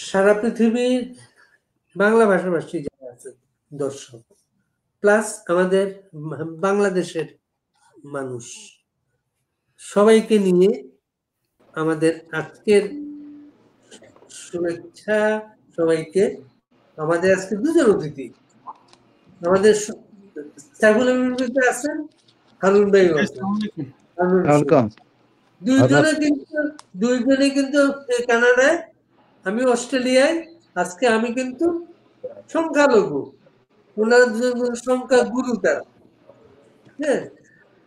সারা পৃথিবীর বাংলা ভাষাভাষী যারা আছে দর্শক, প্লাস আমাদের বাংলাদেশের মানুষ, সবাইকে নিয়ে আমাদের আজকের শুভেচ্ছা সবাইকে। আমাদের আজকে দুজন অতিথি, আমাদের সাইফুল আমিন আছেন, হারুন ভাই আছেন। দুইজনে কিন্তু কানাডায়, আমি অস্ট্রেলিয়ায়। আজকে আমি কিন্তু সংখ্যালঘু, ওনার সংখ্যা গুরুতর। হ্যাঁ,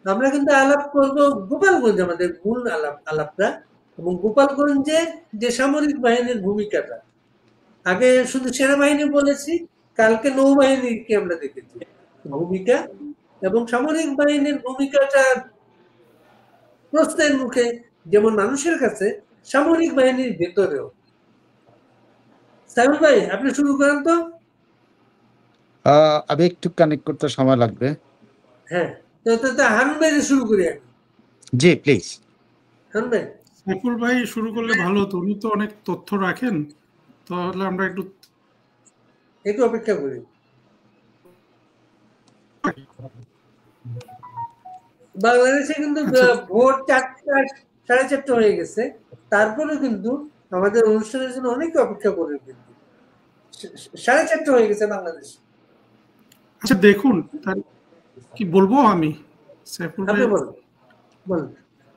আমরা কিন্তু আলাপ করবো গোপালগঞ্জ, আমাদের মূল আলাপটা, এবং গোপালগঞ্জে যে সামরিক বাহিনীর ভূমিকাটা। আগে শুধু সেনাবাহিনী বলেছি, কালকে নৌবাহিনীকে আমরা দেখেছি ভূমিকা, এবং সামরিক বাহিনীর ভূমিকাটা প্রশ্নের মুখে, যেমন মানুষের কাছে, সামরিক বাহিনীর ভেতরেও। সাইফুল ভাই, আপনি শুরু করেন তো। আমি একটু কানেক্ট করতে সময় লাগবে। হ্যাঁ, তো হারুন ভাই শুরু করি আমি। জি প্লিজ। হারুন ভাই। সাইফুল ভাই শুরু করলে ভালো হতো, উনি তো অনেক তথ্য রাখেন, তাহলে আমরা একটু অপেক্ষা করি। বাংলাদেশে কিন্তু ভোর 4টা 4:30 হয়ে গেছে, তারপরে কিন্তু আমাদের অনুষ্ঠানের জন্য অনেকে অপেক্ষা করে, কিন্তু 4:30 হয়ে গেছে বাংলাদেশে। আচ্ছা দেখুন, কি বলবো আমি, সাইফুল ভাই বলুন।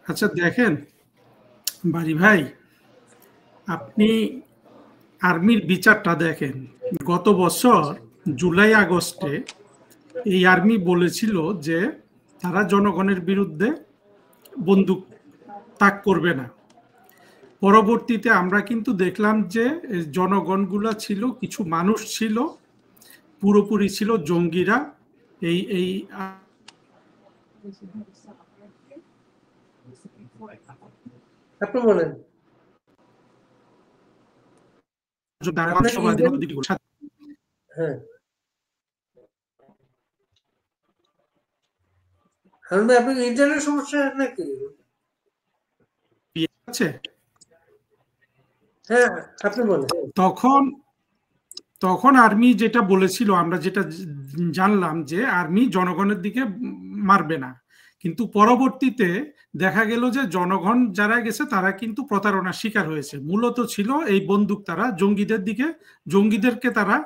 আচ্ছা দেখেন বাড়ি ভাই, আপনি আর্মির বিচারটা দেখেন। গত বছর জুলাই আগস্টে এই আর্মি বলেছিল যে তারা জনগণের বিরুদ্ধে বন্দুক তাক করবে না। পরবর্তীতে আমরা কিন্তু দেখলাম যে জনগণগুলা ছিল, কিছু মানুষ ছিল, পুরোপুরি ছিল জঙ্গিরা। এই আপনি বলেন। হ্যাঁ, আপনার ইন্টারনেট সমস্যা নাকি? হ্যাঁ, আপনি বলেন। তখন আর্মি যেটা বলেছিল, আমরা যেটা জানলাম যে আর্মি জনগণের দিকে মারবে না, কিন্তু পরবর্তীতে দেখা গেল যে জনগণ যারা গেছে তারা কিন্তু প্রতারণার শিকার হয়েছে। মূলত ছিল এই বন্দুক তারা জঙ্গিদেরকে তারা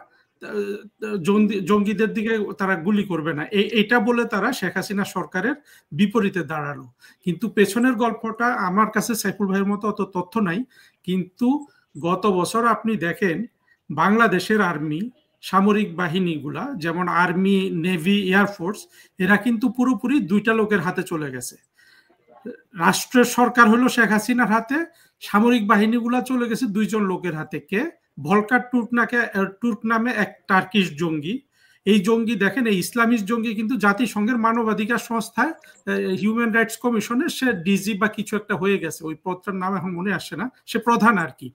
জঙ্গিদের দিকে তারা গুলি করবে না, এটা বলে তারা শেখ হাসিনা সরকারের বিপরীতে দাঁড়ালো। কিন্তু পেছনের গল্পটা আমার কাছে সাইফুল ভাইয়ের মতো অত তথ্য নাই, কিন্তু গত বছর আপনি দেখেন বাংলাদেশের আর্মি, সামরিক বাহিনীগুলা যেমন আর্মি, নেভি, এয়ারফোর্স, এরা কিন্তু পুরোপুরি দুইটা লোকের হাতে চলে গেছে। রাষ্ট্রের সরকার হলো শেখ হাসিনার হাতে, সামরিক বাহিনীগুলা চলে গেছে দুইজন লোকের হাতে। কে? ভলকার টুর্ক নামে এক টার্কিশ জঙ্গি। এই জঙ্গি দেখেন, এই ইসলামিক জঙ্গি কিন্তু জাতিসংঘের মানবাধিকার সংস্থায়, হিউম্যান রাইটস কমিশনে সে ডিজি বা কিছু একটা হয়ে গেছে, ওই পদটার নাম এখন মনে আসছে না, সে প্রধান আর কি।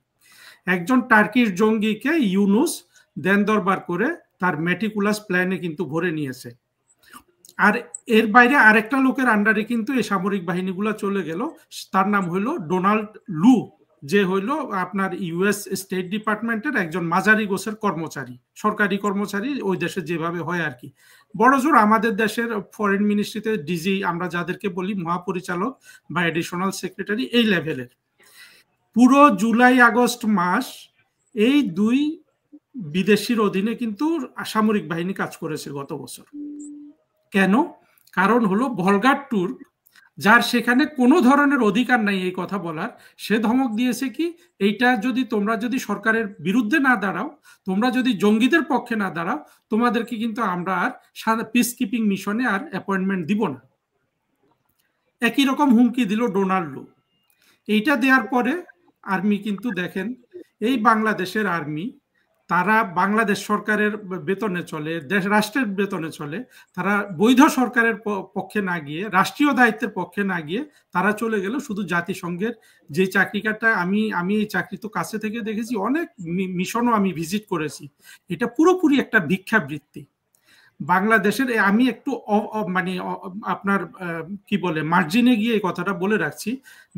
একজন টার্কিশ জঙ্গিকে ইউনুস দেন দরবার করে তার মেটিকুলাস প্ল্যানে কিন্তু ভরে নিয়েছে। আর এর বাইরে আরেকটা লোকের আন্ডারে কিন্তু এই সামরিক বাহিনীগুলো চলে গেল, তার নাম হইল ডোনাল্ড লু, যে হইল আপনার ইউএস স্টেট ডিপার্টমেন্টের একজন মাঝারি গোছের কর্মচারী, সরকারি কর্মচারী, ওই দেশে যেভাবে হয় আর কি। বড় জোর আমাদের দেশের ফরেন মিনিস্ট্রিতে ডিজি, আমরা যাদেরকে বলি মহাপরিচালক বা এডিশনাল সেক্রেটারি, এই লেভেলের। পুরো জুলাই আগস্ট মাস এই দুই বিদেশির অধীনে কিন্তু সামরিক বাহিনী কাজ করেছে গত বছর। কেন? কারণ হলো ভলগার টুর্ক, যার সেখানে কোনো ধরনের অধিকার নাই এই কথা বলার, সে ধমক দিয়েছে কি, এইটা যদি তোমরা যদি সরকারের বিরুদ্ধে না দাঁড়াও, তোমরা যদি জঙ্গিদের পক্ষে না দাঁড়াও, তোমাদেরকে কিন্তু আমরা আর পিস কিপিং মিশনে আর অ্যাপয়েন্টমেন্ট দিব না। একই রকম হুমকি দিল ডোনাল্ড লু। এইটা দেওয়ার পরে আর্মি কিন্তু দেখেন, এই বাংলাদেশের আর্মি, তারা বাংলাদেশ সরকারের বেতনে চলে, রাষ্ট্রের বেতনে চলে, তারা বৈধ সরকারের পক্ষে না গিয়ে, রাষ্ট্রীয় দায়িত্বের পক্ষে না গিয়ে তারা চলে গেল শুধু জাতিসংঘের যে চাকরিটা, আমি এই চাকরি তো কাছে থেকে দেখেছি, অনেক মিশনও আমি ভিজিট করেছি, এটা পুরোপুরি একটা ভিক্ষাবৃত্তি। বাংলাদেশের আমি একটু মানে আপনার কি বলে মার্জিনে গিয়ে এই কথাটা বলে রাখছি,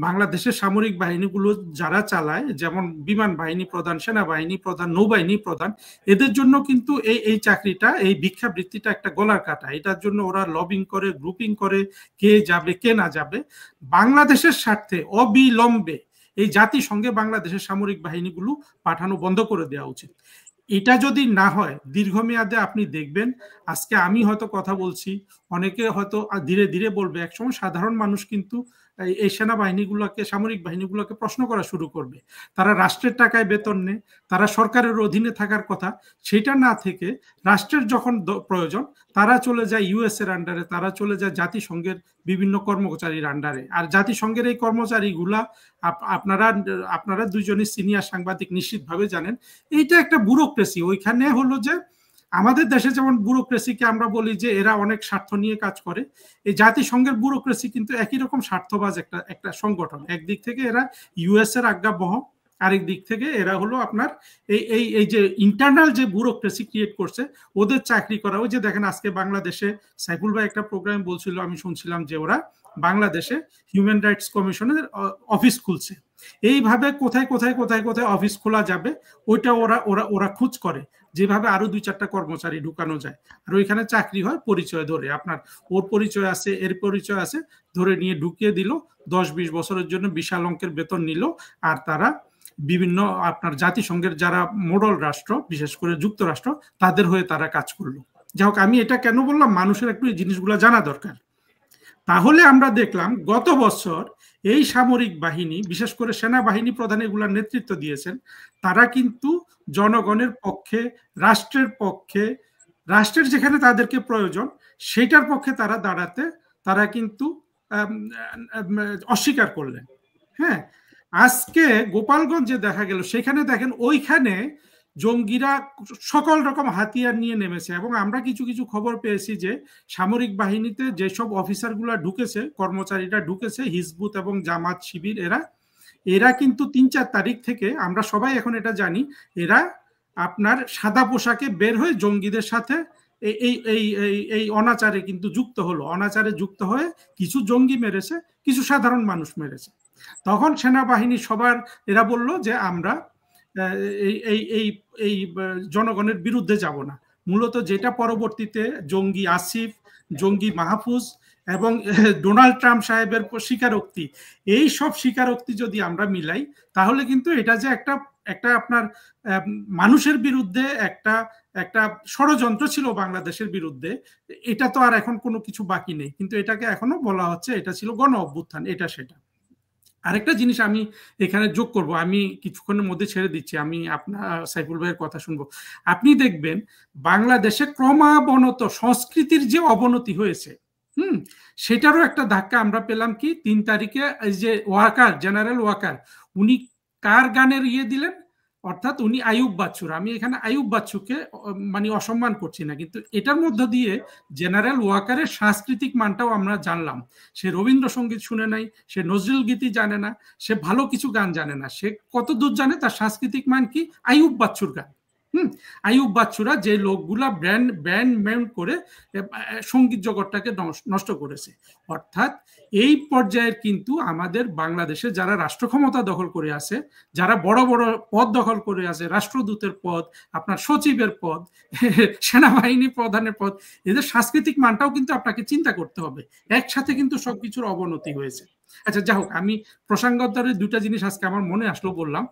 বাংলাদেশের সামরিক বাহিনীগুলো যারা চালায়, যেমন বিমান বাহিনী প্রধান, সেনাবাহিনী প্রধান, নৌবাহিনী প্রধান, এদের জন্য কিন্তু এই চাকরিটা, এই ভিক্ষাবৃত্তিটা একটা গলার কাটা। এটার জন্য ওরা লবিং করে, গ্রুপিং করে, কে যাবে কে না যাবে। বাংলাদেশের স্বার্থে অবিলম্বে এই জাতিসংঘে বাংলাদেশের সামরিক বাহিনীগুলো পাঠানো বন্ধ করে দেওয়া উচিত। এটা যদি না হয় দীর্ঘমেয়াদে আপনি দেখবেন, আজকে আমি হয়তো কথা বলছি, অনেকে হয়তো ধীরে ধীরে বলবে, একসময় সাধারণ মানুষ কিন্তু এই সেনাবাহিনীগুলোকে, সামরিক বাহিনীগুলোকে প্রশ্ন করা শুরু করবে। তারা রাষ্ট্রের টাকায় বেতন নেয়, তারা সরকারের অধীনে থাকার কথা, সেটা না থেকে রাষ্ট্রের যখন প্রয়োজন তারা চলে যায় ইউএস এর আন্ডারে, তারা চলে যায় জাতিসংঘের বিভিন্ন কর্মচারীর আন্ডারে। আর জাতিসংঘের এই কর্মচারীগুলা আপনারা দুইজনই সিনিয়র সাংবাদিক নিশ্চিতভাবে জানেন, এইটা একটা ব্যুরোক্রেসি। ওইখানে হলো যে আমাদের দেশে যেমন ব্যুরোক্রেসিকে আমরা বলি যে এরা অনেক স্বার্থ নিয়ে কাজ করে, এই জাতিসংঘের ব্যুরোক্রেসি কিন্তু একই রকম স্বার্থবাজ একটা সংগঠন। একদিক থেকে এরা ইউএস এর আজ্ঞাবহ, আরেক দিক থেকে এরা হলো আপনার এই যে ইন্টারনাল যে ব্যুরোক্রেসি ক্রিয়েট করছে ওদের চাকরি করা। ওই যে দেখেন আজকে বাংলাদেশে সাইফুল ভাই একটা প্রোগ্রাম বলছিল, আমি শুনছিলাম যে ওরা বাংলাদেশে হিউম্যান রাইটস কমিশনের অফিস খুলছে। এইভাবে কোথায় কোথায় কোথায় কোথায় অফিস খোলা যাবে ওইটা ওরা খোঁজ করে, যেভাবে আরো 2-4টা কর্মচারী ঢুকানো যায়। আর ওইখানে চাকরি হয় পরিচয় ধরে, আপনার ওর পরিচয় আছে, এর পরিচয় আছে, ধরে নিয়ে ঢুকিয়ে দিল, 10-20 বছরের জন্য বিশাল অঙ্কের বেতন নিল। আর তারা বিভিন্ন আপনার জাতিসংঘের যারা মডেল রাষ্ট্র, বিশেষ করে যুক্তরাষ্ট্র, তাদের হয়ে তারা কাজ করলো। যাই হোক, আমি এটা কেন বললাম, মানুষের একটু এই জিনিসগুলো জানা দরকার। তাহলে আমরা দেখলাম গত বছর এই সামরিক বাহিনী, বিশেষ করে সেনাবাহিনী প্রধান এগুলার নেতৃত্ব দিয়েছেন, তারা কিন্তু জনগণের পক্ষে, রাষ্ট্রের পক্ষে, রাষ্ট্রের যেখানে তাদেরকে প্রয়োজন সেটার পক্ষে তারা দাঁড়াতে তারা কিন্তু অস্বীকার করলেন। হ্যাঁ, আজকে গোপালগঞ্জে দেখা গেল, সেখানে দেখেন ওইখানে জঙ্গিরা সকল রকম হাতিয়ার নিয়ে নেমেছে। এবং আমরা কিছু কিছু খবর পেয়েছি যে সামরিক বাহিনীতে যেসব অফিসারগুলা ঢুকেছে, কর্মচারীরা ঢুকেছে, হিজবুত এবং জামাত শিবির, এরা কিন্তু 3-4 তারিখ থেকে, আমরা সবাই এখন এটা জানি, এরা আপনার সাদা পোশাকে বের হয়ে জঙ্গিদের সাথে এই অনাচারে কিন্তু যুক্ত হলো। অনাচারে যুক্ত হয়ে কিছু জঙ্গি মেরেছে, কিছু সাধারণ মানুষ মেরেছে। তখন সেনাবাহিনী সবার এরা বলল যে আমরা এই জনগণের বিরুদ্ধে যাব না। মূলত যেটা পরবর্তীতে জঙ্গি আসিফ, জঙ্গি মাহফুজ এবং ডোনাল্ড ট্রাম্প সাহেবের স্বীকারোক্তি, এই সব স্বীকারোক্তি যদি আমরা মিলাই, তাহলে কিন্তু এটা যে একটা আপনার মানুষের বিরুদ্ধে একটা ষড়যন্ত্র ছিল বাংলাদেশের বিরুদ্ধে, এটা তো আর এখন কোনো কিছু বাকি নেই। কিন্তু এটাকে এখনো বলা হচ্ছে এটা ছিল গণ অভ্যুত্থান, এটা সেটা। আরেকটা জিনিস আমি এখানে যোগ করব, আমি কিছুক্ষণের মধ্যে ছেড়ে দিচ্ছি, আমি আপনার সাইফুল ভাইয়ের কথা শুনবো। আপনি দেখবেন বাংলাদেশে ক্রমাবনত সংস্কৃতির যে অবনতি হয়েছে, সেটারও একটা ধাক্কা আমরা পেলাম কি 3 তারিখে। এই যে ওয়াকার, জেনারেল ওয়াকার, উনি কার গানের দিলেন, অর্থাৎ উনি আইয়ুব বাচ্চুর, আমি এখানে আইয়ুব বাচ্চুকে মানে অসম্মান করছি না, কিন্তু এটার মধ্য দিয়ে জেনারেল ওয়াকারের সাংস্কৃতিক মানটাও আমরা জানলাম। সে রবীন্দ্রসঙ্গীত শুনে নাই, সে নজরুল গীতি জানে না, সে ভালো কিছু গান জানে না, সে কত দূর জানে তার সাংস্কৃতিক মান কি, আইয়ুব বাচ্চুর গান। আইয়ুব বাচ্চুরা যে লোকগুলা ব্যান্ড করে সঙ্গীত জগৎটাকে নষ্ট করেছে। অর্থাৎ এই পর্যায়ের কিন্তু আমাদের বাংলাদেশে যারা রাষ্ট্র ক্ষমতা দখল করে আছে, যারা বড় বড় পদ দখল করে আছে, রাষ্ট্রদূতের পদ, আপনার সচিবের পদ, সেনাবাহিনী প্রধানের পদ, এদের সাংস্কৃতিক মানটাও কিন্তু আপনাকে চিন্তা করতে হবে। একসাথে কিন্তু সবকিছুর অবনতি হয়েছে। আচ্ছা, যাই হোক, আমি প্রসঙ্গোত্তরে 2টা জিনিস আজকে আমার মনে আসলো বললাম।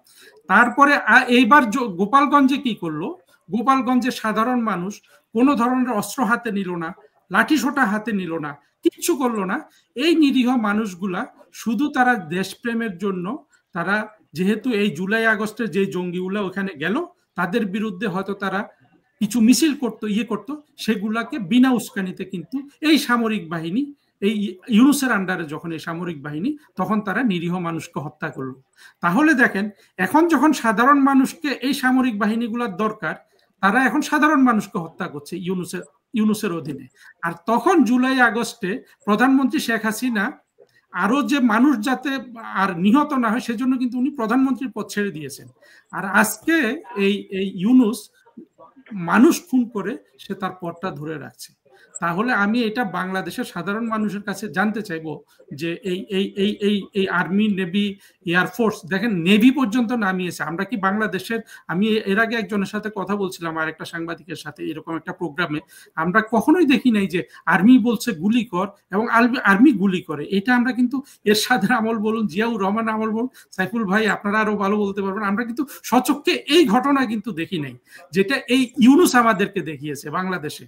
তারপরে এইবার গোপালগঞ্জে কি করলো, গোপালগঞ্জে সাধারণ মানুষ কোনো ধরনের অস্ত্র হাতে নিল না, লাঠি সোটা হাতে নিল না, কিচ্ছু করলো না। এই নিরীহ মানুষগুলা শুধু তারা দেশপ্রেমের জন্য, তারা যেহেতু এই জুলাই আগস্টের যে জঙ্গিগুলা ওখানে গেল, তাদের বিরুদ্ধে হয়তো তারা কিছু মিছিল করতো, করতো, সেগুলাকে বিনা উস্কানিতে কিন্তু এই সামরিক বাহিনী, এই ইউনুসের আন্ডারে যখন এই সামরিক বাহিনী, তখন তারা নিরীহ মানুষকে হত্যা করলো। তাহলে দেখেন, এখন যখন সাধারণ মানুষকে এই সামরিক বাহিনীগুলোর দরকার, তারা এখন সাধারণ মানুষকে হত্যা করছে ইউনুসের অধীনে। আর তখন জুলাই আগস্টে প্রধানমন্ত্রী শেখ হাসিনা আরো যে মানুষ যাতে আর নিহত না হয় সেজন্য কিন্তু উনি প্রধানমন্ত্রীর পদ ছেড়ে দিয়েছেন। আর আজকে এই ইউনুস মানুষ খুন করে সে তার পথটা ধরে রাখছে। তাহলে আমি এটা বাংলাদেশের সাধারণ মানুষের কাছে জানতে চাইবো যে এই আর্মি, নেভি, এয়ারফোর্স, দেখেন নেভি পর্যন্ত নামিয়েছে। আমরা কি বাংলাদেশের, আমি এর আগে একজনের সাথে কথা বলছিলাম, আর একটা সাংবাদিকের সাথে, এরকম একটা প্রোগ্রামে, আমরা কখনোই দেখি নাই যে আর্মি বলছে গুলি কর এবং আর্মি গুলি করে। এটা আমরা কিন্তু এরশাদের আমল বলুন, জিয়াউর রহমান আমল বলুন, সাইফুল ভাই আপনারা আরো ভালো বলতে পারবেন, আমরা কিন্তু সচক্ষে এই ঘটনা কিন্তু দেখি নাই, যেটা এই ইউনূস আমাদেরকে দেখিয়েছে বাংলাদেশে।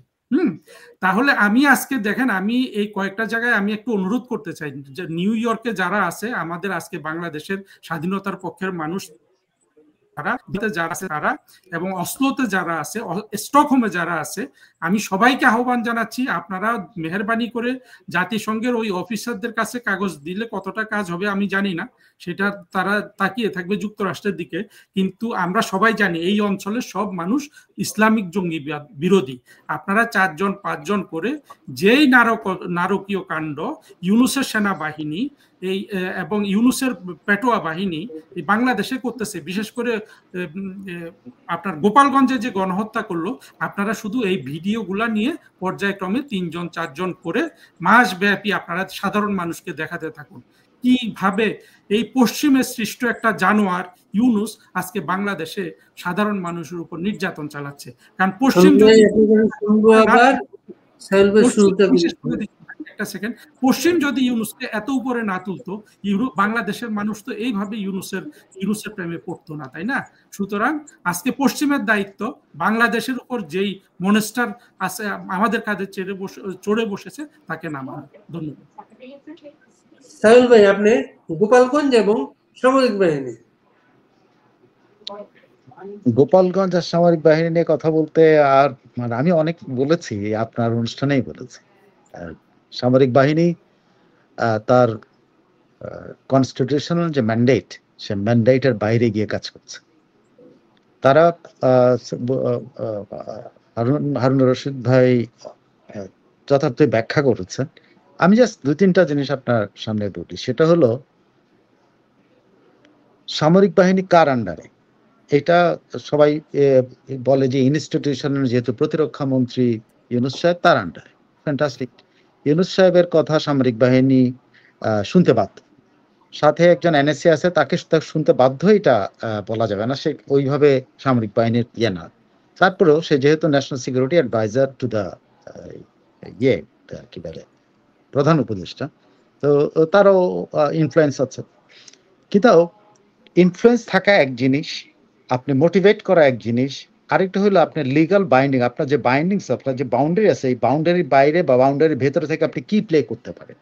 তাহলে আমি আজকে দেখেন, আমি এই কয়েকটা জায়গায় আমি একটু অনুরোধ করতে চাই যে নিউ ইয়র্কে যারা আছে আমাদের আজকে বাংলাদেশের স্বাধীনতার পক্ষের মানুষ যারা আছে তারা, এবং অসলোতে যারা আছে, স্টকহোমে যারা আছে, আমি সবাইকে আহ্বান জানাচ্ছি আপনারা মেহেরবানি করে জাতিসংঘের ওই অফিসারদের কাছে কাগজ দিলে কতটা কাজ হবে আমি জানি না, সেটা তারা তাকিয়ে থাকবে যুক্তরাষ্ট্রের দিকে, কিন্তু আমরা সবাই জানি এই অঞ্চলের সব মানুষ ইসলামিক জঙ্গি বিরোধী। আপনারা 4 জন 5 জন করে যেই নারকীয় কাণ্ড ইউনূসের সেনাবাহিনী এই এবং ইউনূসের পেটোয়া বাহিনী এই বাংলাদেশে করতেছে, বিশেষ করে আপনার গোপালগঞ্জে যে গণহত্যা করলো, আপনারা শুধু এই ভিডিওগুলা নিয়ে পর্যায়ক্রমে 3 জন 4 জন করে মাস ব্যাপী আপনারা সাধারণ মানুষকে দেখাতে থাকুন কিভাবে এই পশ্চিমের সৃষ্ট একটা জানোয়ার ইউনূস আজকে বাংলাদেশে সাধারণ মানুষের উপর নির্যাতন চালাচ্ছে। কারণ পশ্চিম পশ্চিম যদি ইউনূসকে এত উপরে না তুলতো, বাংলাদেশের মানুষ তো এইভাবে ইউনূসের প্রেমে পড়তো না, তাই না? সুতরাং আজকে পশ্চিমের দায়িত্ব, বাংলাদেশের উপর যেই মনস্টার আছে আমাদের কাঁধে চড়ে বসেছে তাকে নামানো। ধন্যবাদ। সাইফুল ভাই, আপনি গোপালগঞ্জ এবং সামরিক বাহিনী। গোপালগঞ্জ আর সামরিক বাহিনী নিয়ে কথা বলতে, আর মানে আমি অনেক বলেছি, আপনার অনুষ্ঠানেই বলেছি, সামরিক বাহিনী তার কনস্টিটিউশনাল যে ম্যান্ডেট, সে ম্যান্ডেটের বাইরে গিয়ে কাজ করছে। তারা হারুন রশিদ ভাই যথার্থ ব্যাখ্যা করেছেন। আমি জাস্ট 2-3টা জিনিস আপনার সামনে বলি। সেটা হলো সামরিক বাহিনী কার আন্ডারে, এটা সবাই বলে যে ইনস্টিটিউশনাল, যেহেতু প্রতিরক্ষা মন্ত্রী ইউনূস সাহেব তার আন্ডারে, ফ্যান্টাস্টিক। ইউনূস সাহেবের কথা সামরিক বাহিনী শুনতে বাধ্য, সাথে একজন এনএসসি আছে, তাকে শুনতে বাধ্য, এটা বলা যাবে না, সে ওইভাবে সামরিক বাহিনীর ইয়ে না। তারপরেও সে যেহেতু national security adviser to the কি বলে প্রধান উপদেষ্টা, তো তারও ইনফ্লুয়েন্স আছে। কিন্তু ইনফ্লুয়েন্স থাকা এক জিনিস, আপনি মোটিভেট করা এক জিনিস, আরেকটা হলো আপনার লিগাল বাইন্ডিং, আপনার যে বাইন্ডিংস, আপনার যে বাউন্ডারি আছে, এই বাউন্ডারির বাইরে বা বাউন্ডারির ভেতরে থেকে আপনি কি প্লে করতে পারেন,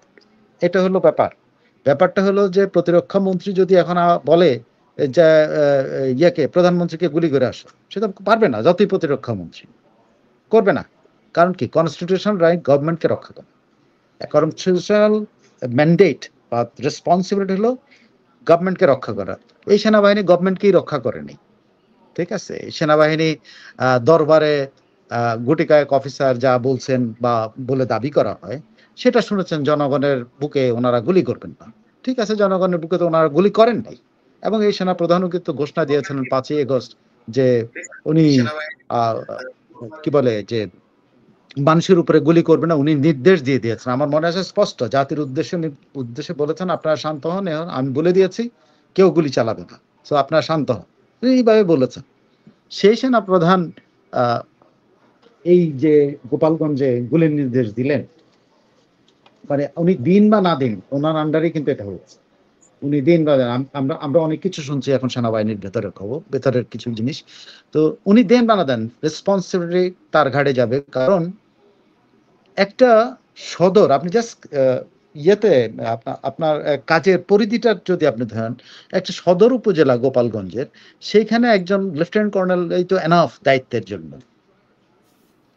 এটা হলো ব্যাপার। ব্যাপারটা হলো যে প্রতিরক্ষা মন্ত্রী যদি এখন বলে যে প্রধানমন্ত্রীকে গুলি করে আসো, সেটা পারবে না, যতই প্রতিরক্ষা মন্ত্রী করবে না। কারণ কি, কনস্টিটিউশনাল রাইট গভর্নমেন্টকে রক্ষা করে, কনস্টিটিউশনাল ম্যান্ডেট বা রেসপন্সিবিলিটি হলো গভর্নমেন্টকে রক্ষা করা। এই সেনাবাহিনী গভর্নমেন্টকেই রক্ষা করেনি, ঠিক আছে? সেনাবাহিনী দরবারে গুটি কয়েক অফিসার যা বলছেন বা বলে দাবি করা হয়, সেটা শুনেছেন জনগণের বুকে ওনারা গুলি করবেন না, ঠিক আছে? জনগণের বুকে তো ওনারা গুলি করেন নাই। এবং এই সেনা প্রধানও কিন্তু ঘোষণা দিয়েছিলেন 5ই আগস্ট যে উনি কি বলে যে মানুষের উপরে গুলি করবে না, উনি নির্দেশ দিয়ে দিয়েছেন। আমার মনে আছে স্পষ্ট, জাতির উদ্দেশ্যে বলেছেন আপনারা শান্ত হন, আমি বলে দিয়েছি কেউ গুলি চালাবে না, তো আপনারা শান্ত হন, এইভাবে বলেছেন। সেই সেনা প্রধান এই যে গোপালগঞ্জে গুলির নির্দেশ দিলেন, মানে উনি দিন বা না দিন ওনার আন্ডারে কিন্তু এটা হয়েছে। উনি দিন বা আমরা অনেক কিছু শুনছি এখন সেনাবাহিনীর ভেতরের খবর, ভেতরের কিছু জিনিস, তো উনি দেন বা না দেন রেসপন্সিবিলিটি তার ঘাড়ে যাবে। কারণ একটা সদর, আপনি জাস্ট ইয়েতে আপনার কাজের পরিধিটা যদি আপনি ধরেন, একটা সদর উপজেলা গোপালগঞ্জের, সেইখানে একজন লেফটেন্যান্ট কর্নেল এই তো এনাফ দায়িত্বের জন্য।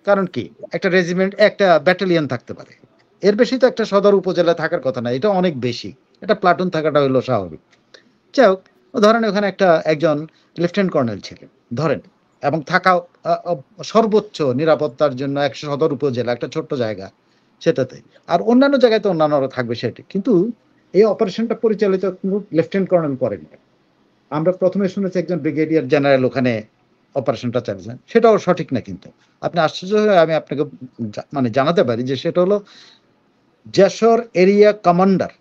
কারণ কি, একটা রেজিমেন্ট, একটা ব্যাটালিয়ন থাকতে পারে, এর বেশি তো একটা সদর উপজেলা থাকার কথা না, এটা অনেক বেশি, এটা প্লাটুন থাকাটা হলো স্বাভাবিক। যাই হোক, ধরেন ওখানে একজন লেফটেন্যান্ট কর্নেল ছিলেন ধরেন, এবং থাকা সর্বোচ্চ নিরাপত্তার জন্য এক সদর উপজেলা, একটা ছোট্ট জায়গা, সেটাতে, আর অন্যান্য জায়গায় তো অন্যান্যরা থাকবে সেটি। কিন্তু এই অপারেশনটা পরিচালিত লেফটেন্যান্ট কর্নেল করেন। আমরা প্রথমে শুনেছি একজন ব্রিগেডিয়ার জেনারেল ওখানে অপারেশনটা চালিয়েছেন, সেটাও সঠিক না। কিন্তু আপনি আশ্চর্য হয়ে আমি আপনাকে মানে জানাতে পারি যে সেটা হলো যশোর এরিয়া কমান্ডার,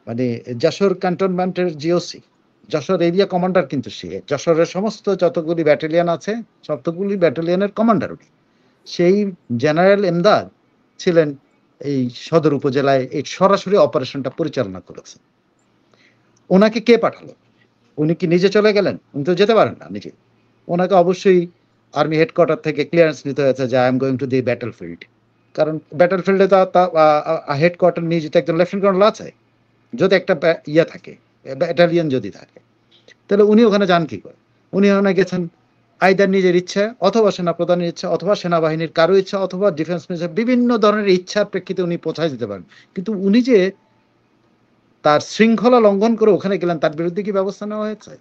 মানে যশোর ক্যান্টনমেন্টের জিওসি, যশোর এরিয়া কমান্ডার, কিন্তু সে যশোরের সমস্ত যতগুলি ব্যাটালিয়ন আছে সবগুলি ব্যাটালিয়নের কমান্ডার উনি। সেই জেনারেল এমদাদ ছিলেন এই সদর উপজেলায় এই সরাসরি অপারেশনটা পরিচালনা করেছেন। ওনাকে কে পাঠালো? উনি কি নিজে চলে গেলেন? উনি তো যেতে পারেন না নিজে। ওনাকে অবশ্যই আর্মি হেডকোয়ার্টার থেকে ক্লিয়ারেন্স নিতে হয়েছে যে I am going to the battle field. কারণ ব্যাটল ফিল্ডে তো হেডকোয়ার্টার নিজে একজন লেফটেন্যান্ট কর্নেল আছে, যদি একটা ইয়ে থাকে, ব্যাটালিয়ন যদি থাকে, তাহলে উনি ওখানে যান কি করে? উনি ওখানে গেছেন আইদার নিজের ইচ্ছা, অথবা সেনাপ্রধানের ইচ্ছা, অথবা সেনাবাহিনীর কারো ইচ্ছা, অথবা ডিফেন্স মিনিস্টার, বিভিন্ন ধরনের ইচ্ছার প্রেক্ষিতে উনি পৌঁছায় দিতে পারেন। কিন্তু উনি যে তার শৃঙ্খলা লঙ্ঘন করে ওখানে গেলেন, তার বিরুদ্ধে কি ব্যবস্থা নেওয়া হয়েছে?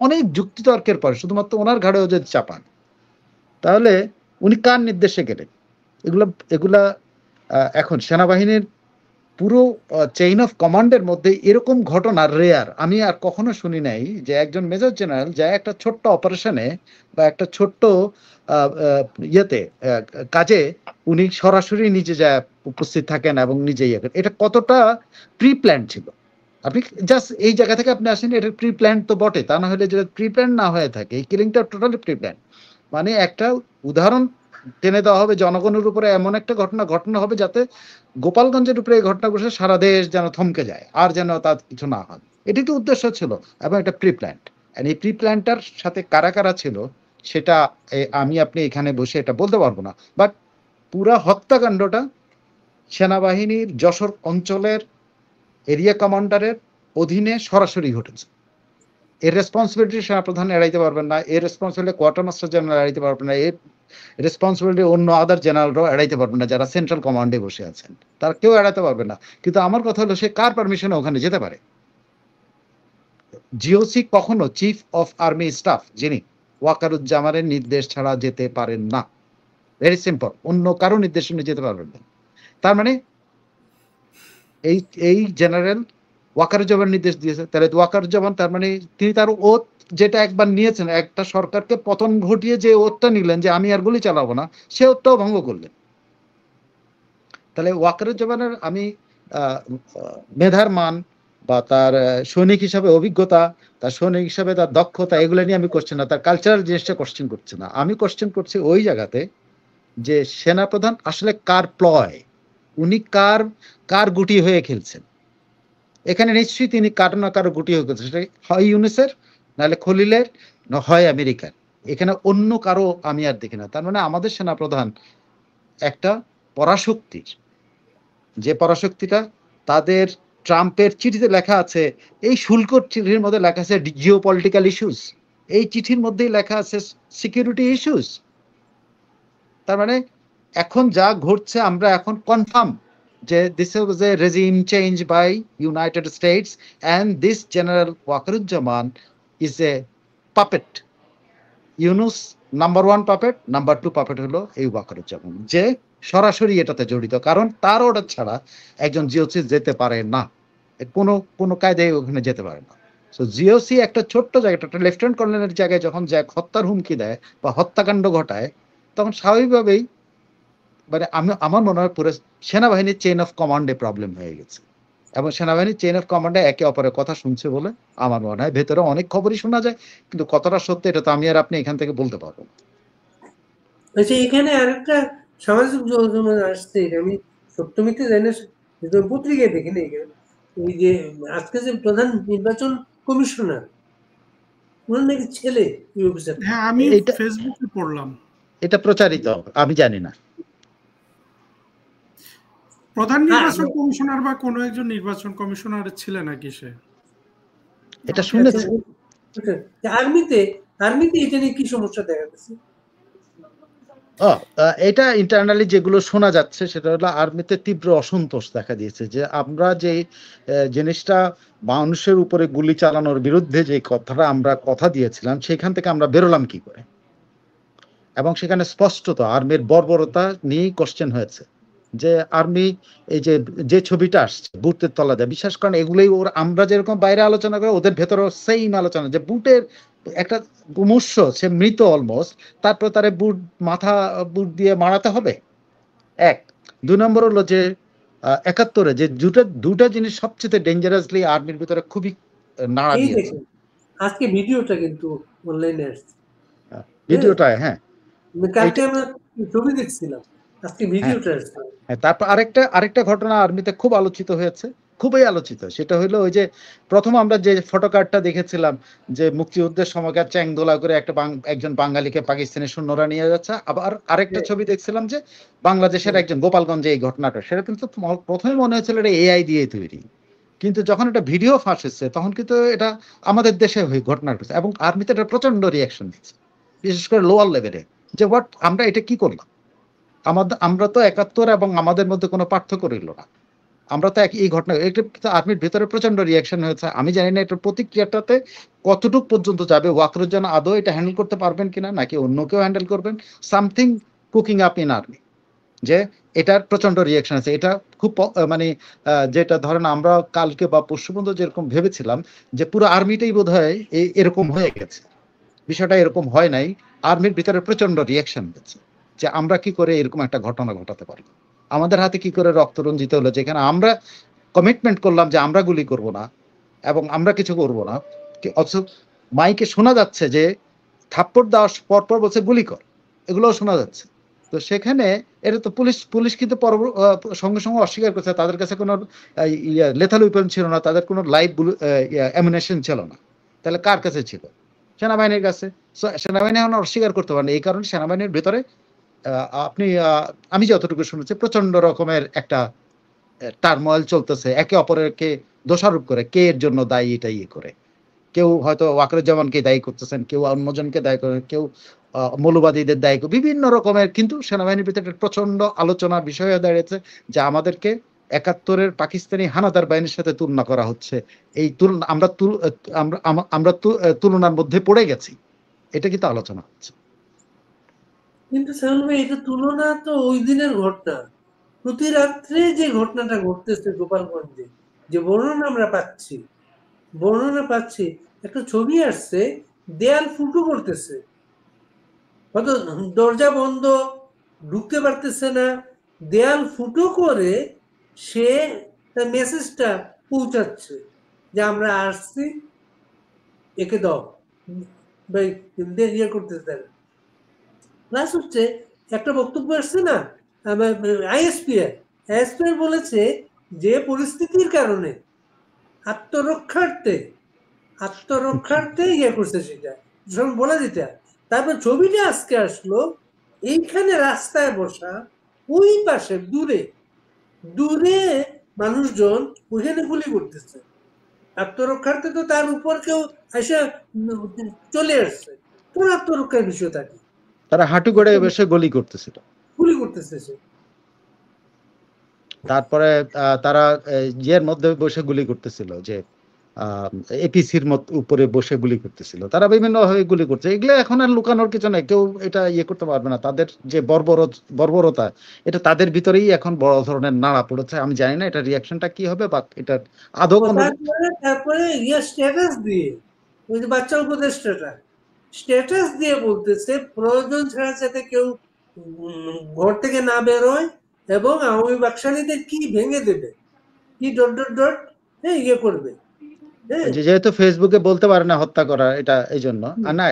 অনেক যুক্তিতর্কের পরে শুধুমাত্র ওনার ঘাড়েও যদি চাপান, তাহলে উনি কার নির্দেশে গেলেন? এগুলা এখন সেনাবাহিনীর পুরো চেইন অফ কমান্ডের মধ্যে এরকম ঘটনা রেয়ার। আমি আর কখনো শুনি নাই যে একজন মেজর জেনারেল যা একটা ছোট্ট অপারেশনে বা একটা ছোট্ট ইয়েতে কাজে উনি সরাসরি নিজে যা উপস্থিত থাকেন এবং নিজে ইয়ে করেন। এটা কতটা প্রি প্ল্যান ছিল? আপনি জাস্ট এই জায়গা থেকে আপনি আসেন, এটা প্রি প্ল্যান তো বটে, তা না হলে যদি প্রি প্ল্যান না হয়ে থাকে, এই কিলিংটা টোটালি প্রি প্ল্যান। মানে একটা উদাহরণ টেনে দেওয়া হবে জনগণের উপরে, এমন একটা ঘটনা হবে যাতে গোপালগঞ্জের উপরে এই ঘটনা ঘটে সারা দেশ যেন থমকে যায়, আর যেন তার কিছু না হয়। এটি তো উদ্দেশ্য ছিল, এবং এটা প্রি প্ল্যান্ট। এই প্রি প্ল্যানটার সাথে কারা কারা ছিল সেটা আমি আপনি এখানে বসে এটা বলতে পারবো না। বাট পুরা হত্যাকাণ্ডটা সেনাবাহিনীর যশোর অঞ্চলের এরিয়া কমান্ডারের অধীনে সরাসরি ঘটেছে। এর রেসপন্সিবিলিটি সেনাপ্রধান এড়াইতে পারবেন না, এর রেসপন্সিবিলিটি কোয়ার্টার মাস্টার জেনারেল এড়াইতে পারবেন না, এর রেসপন্সিবিলিটি অন্য আদার জেনারেলরাও এড়াইতে পারবেন না, যারা সেন্ট্রাল কমান্ডে বসে আছেন তার কেউ এড়াতে পারবে না। কিন্তু আমার কথা হলো, সে কার পারমিশনে ওখানে যেতে পারে? জিওসি কখনো চিফ অফ আর্মি স্টাফ, যিনি ওয়াকারুজ্জামানের নির্দেশ ছাড়া যেতে পারেন না। ভেরি সিম্পল, অন্য কারো নির্দেশনে যেতে পারবেন না। তার মানে এই জেনারেল ওয়াকারুজ্জামান নির্দেশ দিয়েছে, তাহলে ওয়াকারুজ্জামান তার মানে তিনি তার ওথ যেটা একবার নিয়েছেন, একটা সরকারকে পতন ঘটিয়ে যে ওথটা নিলেন যে আমি আর গুলি চালাবো না, সে ওথটাও ভঙ্গ করলেন। তাহলে ওয়াকারুজ্জামানের আমি মেধার মান বা তার সৈনিক হিসাবে অভিজ্ঞতা, তার সৈনিক হিসাবে তার দক্ষতা, এগুলো নিয়ে আমি কোশ্চেন না, তার কালচারাল জিনিসটা কোশ্চেন করছি না। আমি কোশ্চেন করছি ওই জায়গাতে যে সেনাপ্রধান আসলে কার প্লয়, উনি কার গুটি হয়ে খেলছেন। এখানে নিশ্চয়ই তিনি কারো না কারো গুটি হয়ে খেলছেন, সেটা হয় ইউনিসের, নাহলে খলিলের, না হয় আমেরিকার। এখানে অন্য কারো আমি আর দেখি না। তার মানে আমাদের সেনাপ্রধান একটা পরাশক্তির, যে পরাশক্তিটা তাদের ট্রাম্পের চিঠিতে লেখা আছে, এই শুল্কর চিঠির মধ্যে লেখা আছে জিও পলিটিক্যাল ইস্যুস, এই চিঠির মধ্যেই লেখা আছে সিকিউরিটি ইস্যুস। তার মানে এখন যা ঘটছে আমরা এখন কনফার্ম যে this was a regime change by United States and this general Wakeruzzaman is a puppet. Yunus number 1 puppet, number 2 puppet হলো এই ওয়াকারুজ্জামান, যে সরাসরি এটাতে জড়িত, কারণ তার অর্ডার ছাড়া একজন জিওসি যেতে পারে না, কোনো কায়দায় ওখানে যেতে পারে না। সো জিওসি একটা ছোট্ট জায়গাটা, একটা লেফটেন্যান্ট কর্নেলের জায়গায় যখন যায় হত্যার হুমকি দেয় বা হত্যাকাণ্ড ঘটায়, তখন স্বাভাবিকভাবেই মানে আমার মনে হয় পুরো সেনাবাহিনীর চেইন অফ কমান্ডে প্রবলেম হয়ে গেছে, এবং সেনাবাহিনীর চেইন অফ কমান্ডে একে অপরের কথা শুনছে বলে আমার মনে হয়। ভেতরে অনেক খবরই শোনা যায়, কিন্তু কতটা সত্যি এটা তো আমি আর আপনি এখান থেকে বলতে পারবো না। আচ্ছা, এখানে আরেকটা সামাজিক যোগাযোগ আসছে, আমি সত্য মিথ্যে জানি না, পত্রিকায় দেখি না, ওই যে আজকে যে প্রধান নির্বাচন কমিশনার, ওনার নাকি ছেলে অফিসার। হ্যাঁ, আমি এটা ফেসবুকে পড়লাম। এটা প্রচারিত, আমি জানি না। প্রধান নির্বাচন কমিশনার বা কোনো একজন নির্বাচন কমিশনার ছিল নাকি সে? এটা শুনেছি। আর্মিতে এটা নিয়ে কি সমস্যা দেখা যাচ্ছে? এটা ইন্টারনালি যেগুলো শোনা যাচ্ছে সেটা হলো আর্মিতে তীব্র অসন্তোষ দেখা দিয়েছে, যে আমরা যে জিনিসটা মানুষের উপরে গুলি চালানোর বিরুদ্ধে যে কথাটা আমরা কথা দিয়েছিলাম, সেখান থেকে আমরা বেরোলাম কি করে। এবং সেখানে স্পষ্টত আর্মির বর্বরতা নিয়েই কোশ্চেন হয়েছে, যে আর্মি এই যে ছবিটা আসছে বুটের তলা দেয়, বিশ্বাস করেন এগুলোই আমরা যেরকম বাইরে আলোচনা করি, ওদের ভেতরেও সেইম আলোচনা, যে বুটের একটা মুমূর্ষ, সে মৃত অলমোস্ট, তারপর তারে বুট দিয়ে মারাতে হবে। এক। 2 নম্বর হলো যে 71-এ যে দুটা জিনিস সবচেয়ে ডেঞ্জারাসলি আর্মির ভিতরে খুবই নাড়া এই দিয়েছে। দেখুন আজকে ভিডিওটা কিন্তু অনলাইনে আসছে, ভিডিওটা, হ্যাঁ কালকে আমরা ছবি দেখছিলাম, আজকে ভিডিওটা আসছে। তারপর আরেকটা ঘটনা আর্মিতে খুব আলোচিত হয়েছে, খুবই আলোচিত। সেটা হলো ওই যে প্রথম আমরা যে ফটোকার্ডটা দেখেছিলাম যে মুক্তিযুদ্ধের সময়কার চ্যাংদোলা করে একজন বাঙালিকে পাকিস্তানি সৈন্যরা নিয়ে যাচ্ছে। আবার আরেকটা ছবি দেখছিলাম যে বাংলাদেশের একজন গোপালগঞ্জে এই ঘটনাটা, সেটা কিন্তু প্রথমে মনে হয়েছিল এটা এআই দিয়ে তৈরি, কিন্তু যখন এটা ভিডিও ফাঁস হচ্ছে তখন কিন্তু এটা আমাদের দেশে হয়ে ঘটনা ঘটেছে এবং আর্মিতে এটা প্রচন্ড রিয়াকশন দিচ্ছে, বিশেষ করে লোয়ার লেভেলে, যে আমরা এটা কি করলাম। আমরা তো 71 এবং আমাদের মধ্যে কোনো পার্থক্য রইল না, আমরা তো এই ঘটনা, এটা আর্মির ভেতরে প্রচন্ড রিয়াকশন হয়েছে। আমি জানি না এটার প্রতিক্রিয়াটাতে কতটুকু পর্যন্ত যাবে, ওয়াকরুজ্জামান আদৌ এটা হ্যান্ডেল করতে পারবেন কিনা, নাকি অন্য কেউ হ্যান্ডেল করবেন। Something cooking up in army, যে এটার প্রচন্ড রিয়াকশন আছে। এটা খুব মানে যেটা ধরেন আমরা কালকে বা পরশু পর্যন্ত যেরকম ভেবেছিলাম যে পুরো আর্মিটাই বোধ হয় এরকম হয়ে গেছে, বিষয়টা এরকম হয় নাই। আর্মির ভিতরে প্রচন্ড রিয়াকশন হচ্ছে যে আমরা কি করে এরকম একটা ঘটনা ঘটাতে পারি, আমাদের হাতে কি করে রক্ত রঞ্জিত হলো, যেখানে আমরা কমিটমেন্ট করলাম যে আমরা গুলি করব না এবং আমরা কিছু করব না, অথচ মাইকে শোনা যাচ্ছে যে থাপ্পড় দেওয়ার পর বলছে গুলি কর, এগুলোও শোনা যাচ্ছে। তো সেখানে এটা তো পুলিশ কিন্তু সঙ্গে সঙ্গে অস্বীকার করছে, তাদের কাছে কোনো লেথাল উইপন ছিল না, তাদের কোনো লাইভ অ্যামুনেশন ছিল না। তাহলে কার কাছে ছিল? সেনাবাহিনীর কাছে। সেনাবাহিনী এখন অস্বীকার করতে পারেন, এই কারণে সেনাবাহিনীর ভেতরে আমি যতটুকু শুনেছি প্রচন্ড রকমের একটা টার্মোয়েল চলতেছে, একে অপরকে দোষারোপ করে কে এর জন্য দায়ী, এটা করে কেউ হয়তো ওয়াকরুজ্জামানকে দায়ী করতেছেন, কেউ অন্যজনকে দায়ী করেন, কেউ মৌলবাদীদের দায়ী করে, বিভিন্ন রকমের। কিন্তু সেনাবাহিনীর ভিতরে প্রচন্ড আলোচনার বিষয় হয়ে দাঁড়িয়েছে যে আমাদেরকে 71-এর পাকিস্তানি হানাদার বাহিনীর সাথে তুলনা করা হচ্ছে। এই তুলনা আমরা তুলনার মধ্যে পড়ে গেছি, এটা কিন্তু আলোচনা হচ্ছে। কিন্তু সাহুল ভাই, এটা তুলনা তো ওই দিনের ঘটনা। প্রতি রাত্রে যে ঘটনাটা ঘটতেছে গোপালগঞ্জে, যে বর্ণনা পাচ্ছি, একটা ছবি আসছে, দেয়াল ফুটো করতেছে, হয়তো দরজা বন্ধ, ঢুকতে পারতেছে না, দেয়াল ফুটো করে সে তার মেসেজটা পৌঁছাচ্ছে যে আমরা আসছি, একে দাও ভাই, ইয়ে করতেছে। প্লাস হচ্ছে একটা বক্তব্য আসছে না, আইএসপিআর বলেছে যে পরিস্থিতির কারণে আত্মরক্ষার্থে ইয়ে করছে, সেটা যখন বলে দিতে। তারপর ছবিটা আজকে আসলো, এইখানে রাস্তায় বসা, ওই পাশে দূরে মানুষজন ওইখানে গুলি করতেছে আত্মরক্ষার্থে। তো তার উপর কেউ এসে চলে আসছে, কোন আত্মরক্ষার বিষয় থাকে? তারা হাঁটু গড়ে বসে গুলি করতেছে। তারপরে তারা ইয়ের মধ্যে বসে গুলি করতেছিল, যে এপিসির উপরে বসে গুলি করতেছিল। তারা বিভিন্ন ভাবে গুলি করছে। এগুলো এখন আর লুকানোর কিছু নেই, কেউ এটা ইয়ে করতে পারবে না। তাদের যে বর্বরতা, এটা তাদের ভিতরেই এখন বড় ধরনের নাড়া পড়েছে। আমি জানি না এটা রিয়াকশনটা কি হবে, বা এটা আদৌ তারপরে স্ট্যাটাস দিয়ে, ওই যে বাচ্চা উপদেষ্টাটা স্ট্যাটাস দিয়ে বলতেছে প্রয়োজন ছাড়া যাতে কেউ ঘর থেকে না বেরোয়, এবং আওয়ামী বাকশালীদের কি ভেঙে দেবে, কি ... ইয়ে করবে। যেহেতু ফেসবুকে বলতে পারে না হত্যা করা, এটা এই জন্য। আর না,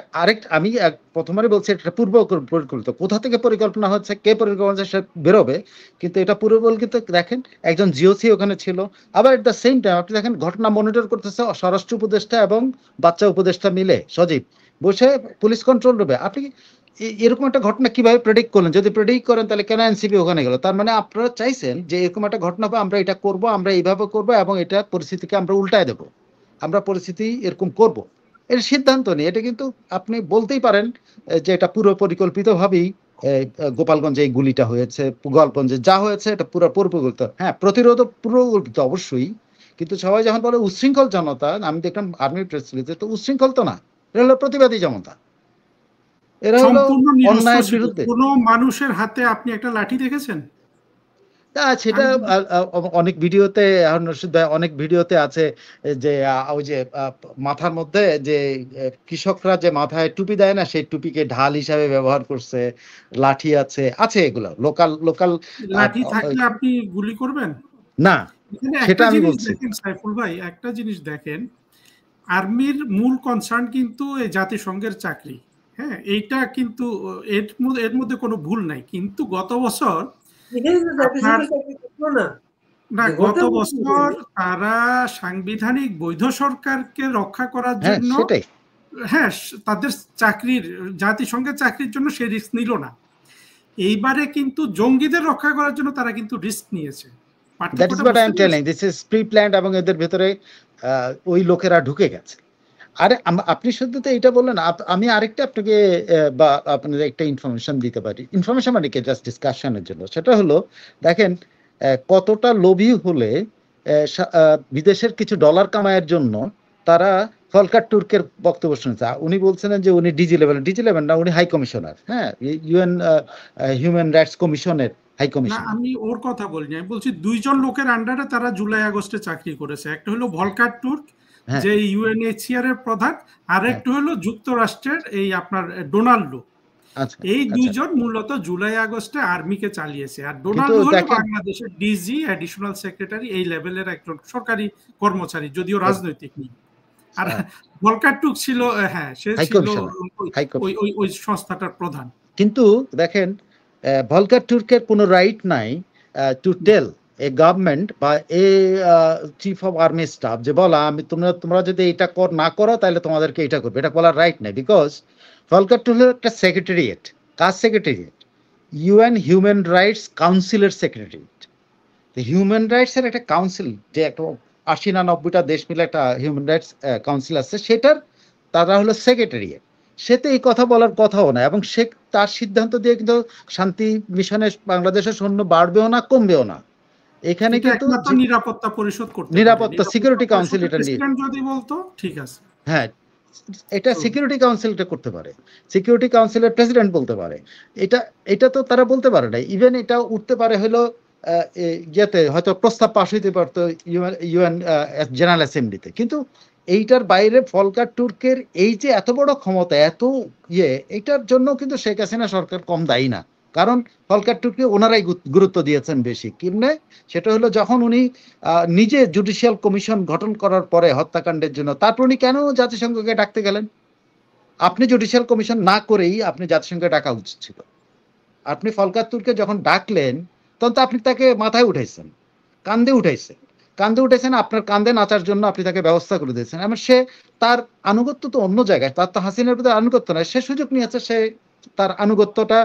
আমি প্রথমবারই বলছি এটা পূর্ব পরিকল্পিত। কোথা থেকে পরিকল্পনা হচ্ছে, কে পরিকল্পনা সে বেরোবে, কিন্তু এটা পূর্ব পরিকল্পিত। দেখেন একজন জিওসি ওখানে ছিল। আবার এট দ্য সেম টাইম আপনি দেখেন ঘটনা মনিটর করতেছে স্বরাষ্ট্র উপদেষ্টা এবং বাচ্চা উপদেষ্টা মিলে, সজীব বসে পুলিশ কন্ট্রোল রুমে। আপনি এরকম একটা ঘটনা কিভাবে প্রেডিক্ট করলেন? যদি প্রেডিক্ট করেন তাহলে কেন এনসিপি ওখানে গেল? তার মানে আপনারা চাইছেন যে এরকম একটা ঘটনা হবে, আমরা এটা করব, আমরা এইভাবে করব, এবং এটা পরিস্থিতিকে আমরা উল্টায় দেবো, আমরা পরিস্থিতি এরকম করব। এর সিদ্ধান্ত নেই। এটা কিন্তু আপনি বলতেই পারেন যে এটা পুরো পরিকল্পিতভাবেই গোপালগঞ্জে এই গুলিটা হয়েছে, গোপালগঞ্জে যা হয়েছে এটা পুরো পরিকল্পিত। হ্যাঁ, প্রতিরোধ পূর্বকল্পিত অবশ্যই, কিন্তু সবাই যখন বলে উচ্ছৃঙ্খল জনতা, আমি দেখলাম আর্মির প্রেস রিলিজে, তো উচ্ছৃঙ্খল তো না, এরা হলো প্রতিবাদী জনতা, এরা হলো অন্যায়ের বিরুদ্ধে। কোনো মানুষের হাতে আপনি একটা লাঠি দেখেছেন? সেটা আমি অনেক ভিডিওতে এখন রশিদ ভাই অনেক ভিডিওতে আছে যে ওই যে মাথার মধ্যে যে কৃষকরা যে মাথায় টুপি দেয় না, সেই টুপিকে ঢাল হিসাবে ব্যবহার করছে, লাঠি আছে আছে এগুলো লোকাল লোকাল। লাঠি থাকলে আপনি গুলি করবেন? না, এখানে সেটা একটা আমি জিনিস বলছি। দেখেন সাইফুল ভাই, একটা জিনিস দেখেন, আর্মির মূল কনসার্ন কিন্তু এই জাতিসংঘের চাকরি। হ্যাঁ, এইটা কিন্তু এর মধ্যে কোনো ভুল নাই, কিন্তু গত বছর এখানে তো আপনার, জাতিসংঘের চাকরি করলো না, না যে গত ঘটনা বছর তারা সাংবিধানিক বৈধ সরকারকে রক্ষা করার হ্যাঁ জন্য, সেটাই। হ্যাঁ, তাদের চাকরির, জাতিসংঘের চাকরির জন্য সে রিস্ক নিল না। এইবারে কিন্তু জঙ্গিদের রক্ষা করার জন্য তারা কিন্তু রিস্ক নিয়েছে। দ্যাট ইজ পার্থক্যটা হোয়াট আই বুঝতে এম টেলিং, পেরেছেন? দিস ইজ প্রি প্ল্যান্ড, এবং এদের ভেতরে ওই লোকেরা ঢুকে গেছে। আরে আপনি শুধু তো এইটা বললেন, আমি আরেকটা আপনাকে বা আপনাদের একটা ইনফরমেশন দিতে পারি, ইনফরমেশন মানে কি জাস্ট ডিসকাশনের জন্য। সেটা হলো দেখেন কতটা লোভী হলে বিদেশের কিছু ডলার কামাইয়ের জন্য তারা ফলকার তুর্কের বক্তব্য শুনেছে। উনি বলছেন যে উনি ডিজি লেভেল না, উনি হাই কমিশনার, হ্যাঁ, ইউএন হিউম্যান রাইটস কমিশনের হাই না, কমিশনার। আমি ওর কথা বলিনি, আমি বলছি দুইজন লোকের আন্ডারে তারা জুলাই আগস্টে চাকরি করেছে। একটা হলো ভলকার তুর্ক, হ্যাঁ যে ইউএনএইচসিআর এর প্রধান, আর হ্যাঁ, একটা হলো যুক্তরাষ্ট্রের এই আপনার ডোনাল্ডো। আচ্ছা এই আচ্ছা। দুইজন মূলত জুলাই আগস্টে আর্মিকে চালিয়েছে, আর কিন্তু ডোনাল্ডো হলো দেখেন বাংলাদেশের ডিজি, অ্যাডিশনাল সেক্রেটারি, এই লেভেলের একজন সরকারি কর্মচারী, যদিও রাজনৈতিক নেই। আর ভলকার তুর্ক ছিল, হ্যাঁ, সে হাই ছিল কমিশনার, হাই ওই কমিশনার। ওই ওই সংস্থাটার প্রধান। কিন্তু দেখেন ভলকার তুর্কের কোনো রাইট নাই টু টেল এ গভর্নমেন্ট বা এ চিফ অফ আর্মি স্টাফ যে বলা আমি তোমরা যদি এটা না করো তাহলে তোমাদেরকে এটা করবে, এটা বলার রাইট নাই। বিকজ ভলকার তুর্ক একটা সেক্রেটারিয়েট। কার সেক্রেটারিয়েট? ইউএন হিউম্যান রাইটস কাউন্সিলের সেক্রেটারিয়েট। হিউম্যান রাইটস এর একটা কাউন্সিল, যে একটা 80 না 90টা দেশ মিলে একটা হিউম্যান রাইটস কাউন্সিল আছে, সেটার তারা হলো সেক্রেটারিয়েট। সে তো এই কথা বলার কথাও না, এবং সে তার সিদ্ধান্ত দিয়ে কিন্তু শান্তি মিশনে বাংলাদেশের সৈন্য বাড়বেও না কমবেও না। এখানে এটা কিন্তু একমাত্র নিরাপত্তা পরিষদ করতে পারে। নিরাপত্তা নিরাপত্তা সিকিউরিটি কাউন্সিল পরিষদের এটা নিয়ে, প্রেসিডেন্ট যদি বলতো ঠিক আছে। হ্যাঁ, এটা সিকিউরিটি কাউন্সিলটা করতে পারে, সিকিউরিটি কাউন্সিলের প্রেসিডেন্ট বলতে পারে। এটা এটা তো তারা বলতে পারে না। ইভেন এটা উঠতে পারে হলো ইয়েতে, হয়তো প্রস্তাব পাশ হইতে পারতো ইউএন জেনারেল অ্যাসেম্বলিতে। কিন্তু এইটার বাইরে ভলকার তুর্কের এই যে এত বড় ক্ষমতা, এত এইটার জন্য কিন্তু শেখ হাসিনা সরকার কম দায়ী না। কারণ ভলকার তুর্কে ওনারাই গুরুত্ব দিয়েছেন বেশি। কেমনে? সেটা হলো যখন উনি নিজে জুডিশিয়াল কমিশন গঠন করার পরে হত্যাকাণ্ডের জন্য, তারপর উনি কেন জাতিসংঘকে ডাকতে গেলেন? আপনি জুডিশিয়াল কমিশন না করেই আপনি জাতিসংঘে ডাকা উচিত ছিল। আপনি ভলকার তুর্কে যখন ডাকলেন তখন তো আপনি তাকে মাথায় উঠাইছেন, কান্দে উঠাইছেন, আপনার কান্দে নাচার জন্য আপনি তাকে ব্যবস্থা করে দিয়েছেন। এমন সে তার আনুগত্য তো অন্য জায়গায়, তার তো হাসিনার প্রতি আনুগত্য নয়, সে সুযোগ নিয়েছে, সে তার আনুগত্যটা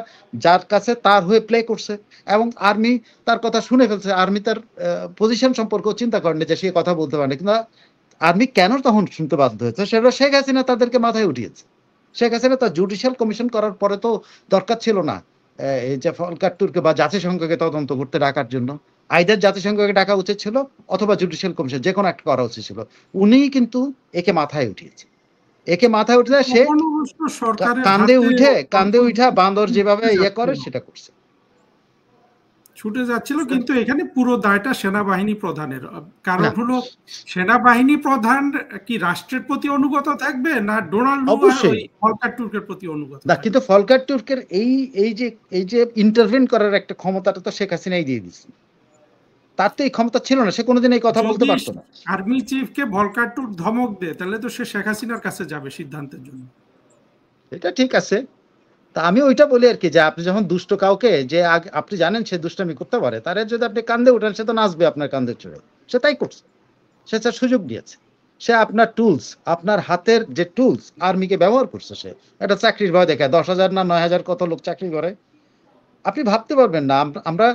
যার কাছে তার হয়ে প্লে করছে, এবং আর্মি তার কথা শুনে ফেলছে। আর্মি তার পজিশন সম্পর্কে চিন্তা করেনি যে সে কথা বলতে পারে, কিন্তু আর্মি কেন তখন শুনতে বাধ্য হয়েছে, সেটা শেখ হাসিনা তাদেরকে মাথায় উঠিয়েছে। শেখ হাসিনা তার জুডিশিয়াল কমিশন করার পরে তো দরকার ছিল না এই যে ভলকার তুর্কে বা জাতিসংঘকে তদন্ত করতে ডাকার জন্য। আইদার জাতিসংঘকে ডাকা উচিত ছিল অথবা জুডিশিয়াল কমিশন, যে কোনো একটা করা উচিত ছিল। উনিই কিন্তু একে মাথায় উঠিয়েছে। একে মাথায় উঠে সে তখন অবশ্য সরকারের কান্দে হাতে উঠে বান্দর যেভাবে ছুটে করে যাচ্ছিল, সেটা করছে। কিন্তু এখানে পুরো দায়টা সেনাবাহিনী প্রধানের। কারণ না, হলো সেনাবাহিনী প্রধান কি রাষ্ট্রের প্রতি অনুগত থাকবে, না ডোনাল্ডো আর ওই অবশ্যই ভলকার তুর্কের প্রতি অনুগত না, থাকবে? কিন্তু ভলকার তুর্কের এই যে ইন্টারভেন করার একটা ক্ষমতাটা তো শেখ হাসিনাই দিয়ে দিচ্ছে। তার তো এই ক্ষমতা ছিল না, সে কোনোদিন এই কথা বলতে যদি পারতো না। আর্মি চিফকে ভলকার তুর্ক ধমক দেয়, তাহলে তো সে শেখ হাসিনার কাছে যাবে সিদ্ধান্তের জন্য। এটা ঠিক আছে। তা আমি ওইটা বলি আর কি, যে আপনি যখন দুষ্ট কাউকে, যে আপনি জানেন সে দুষ্টামি করতে পারে, তারে যদি আপনি কান্দে উঠেন, সে তো নাচবে আপনার কান্দে চড়ে। সে তাই করছে, সে তার সুযোগ দিয়েছে। সে আপনার টুলস, আপনার হাতের যে টুলস আর্মিকে ব্যবহার করছে। সে একটা চাকরির ভয় দেখায়, 10,000 না 9,000 কত লোক চাকরি করে, আপনি ভাবতে পারবেন না। আমরা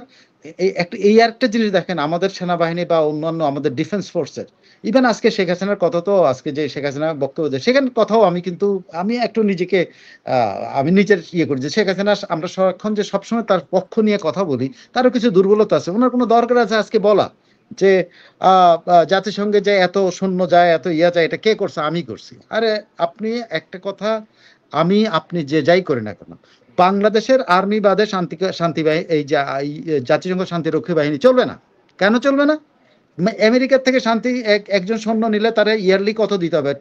এই আরেকটা জিনিস দেখেন, আমাদের সেনাবাহিনী বা অন্যান্য আমাদের ডিফেন্স ফোর্সের, ইভেন আজকে শেখ হাসিনার কথা তো, আজকে যে শেখ হাসিনা বক্তব্য দেয় সেখানে কথাও আমি একটু নিজেকে আমি নিজের করি যে শেখ হাসিনা, আমরা সারাক্ষণ যে সবসময় তার পক্ষ নিয়ে কথা বলি, তারও কিছু দুর্বলতা আছে। ওনার কোনো দরকার আছে আজকে বলা যে জাতিসংঘে যে এত সৈন্য যায়, এত ইয়া যায়, এটা কে করছে? আমি করছি। আরে আপনি একটা কথা, আপনি যে যাই করি না কেন, বাংলাদেশের আর্মি বাদে শান্তি বাহিনী, এই জাতিসংঘ শান্তিরক্ষী বাহিনী চলবে না। কেন চলবে না? আমেরিকার থেকে একজন সৈন্য নিলে তারা ইয়ারলি কত দিতে হবে?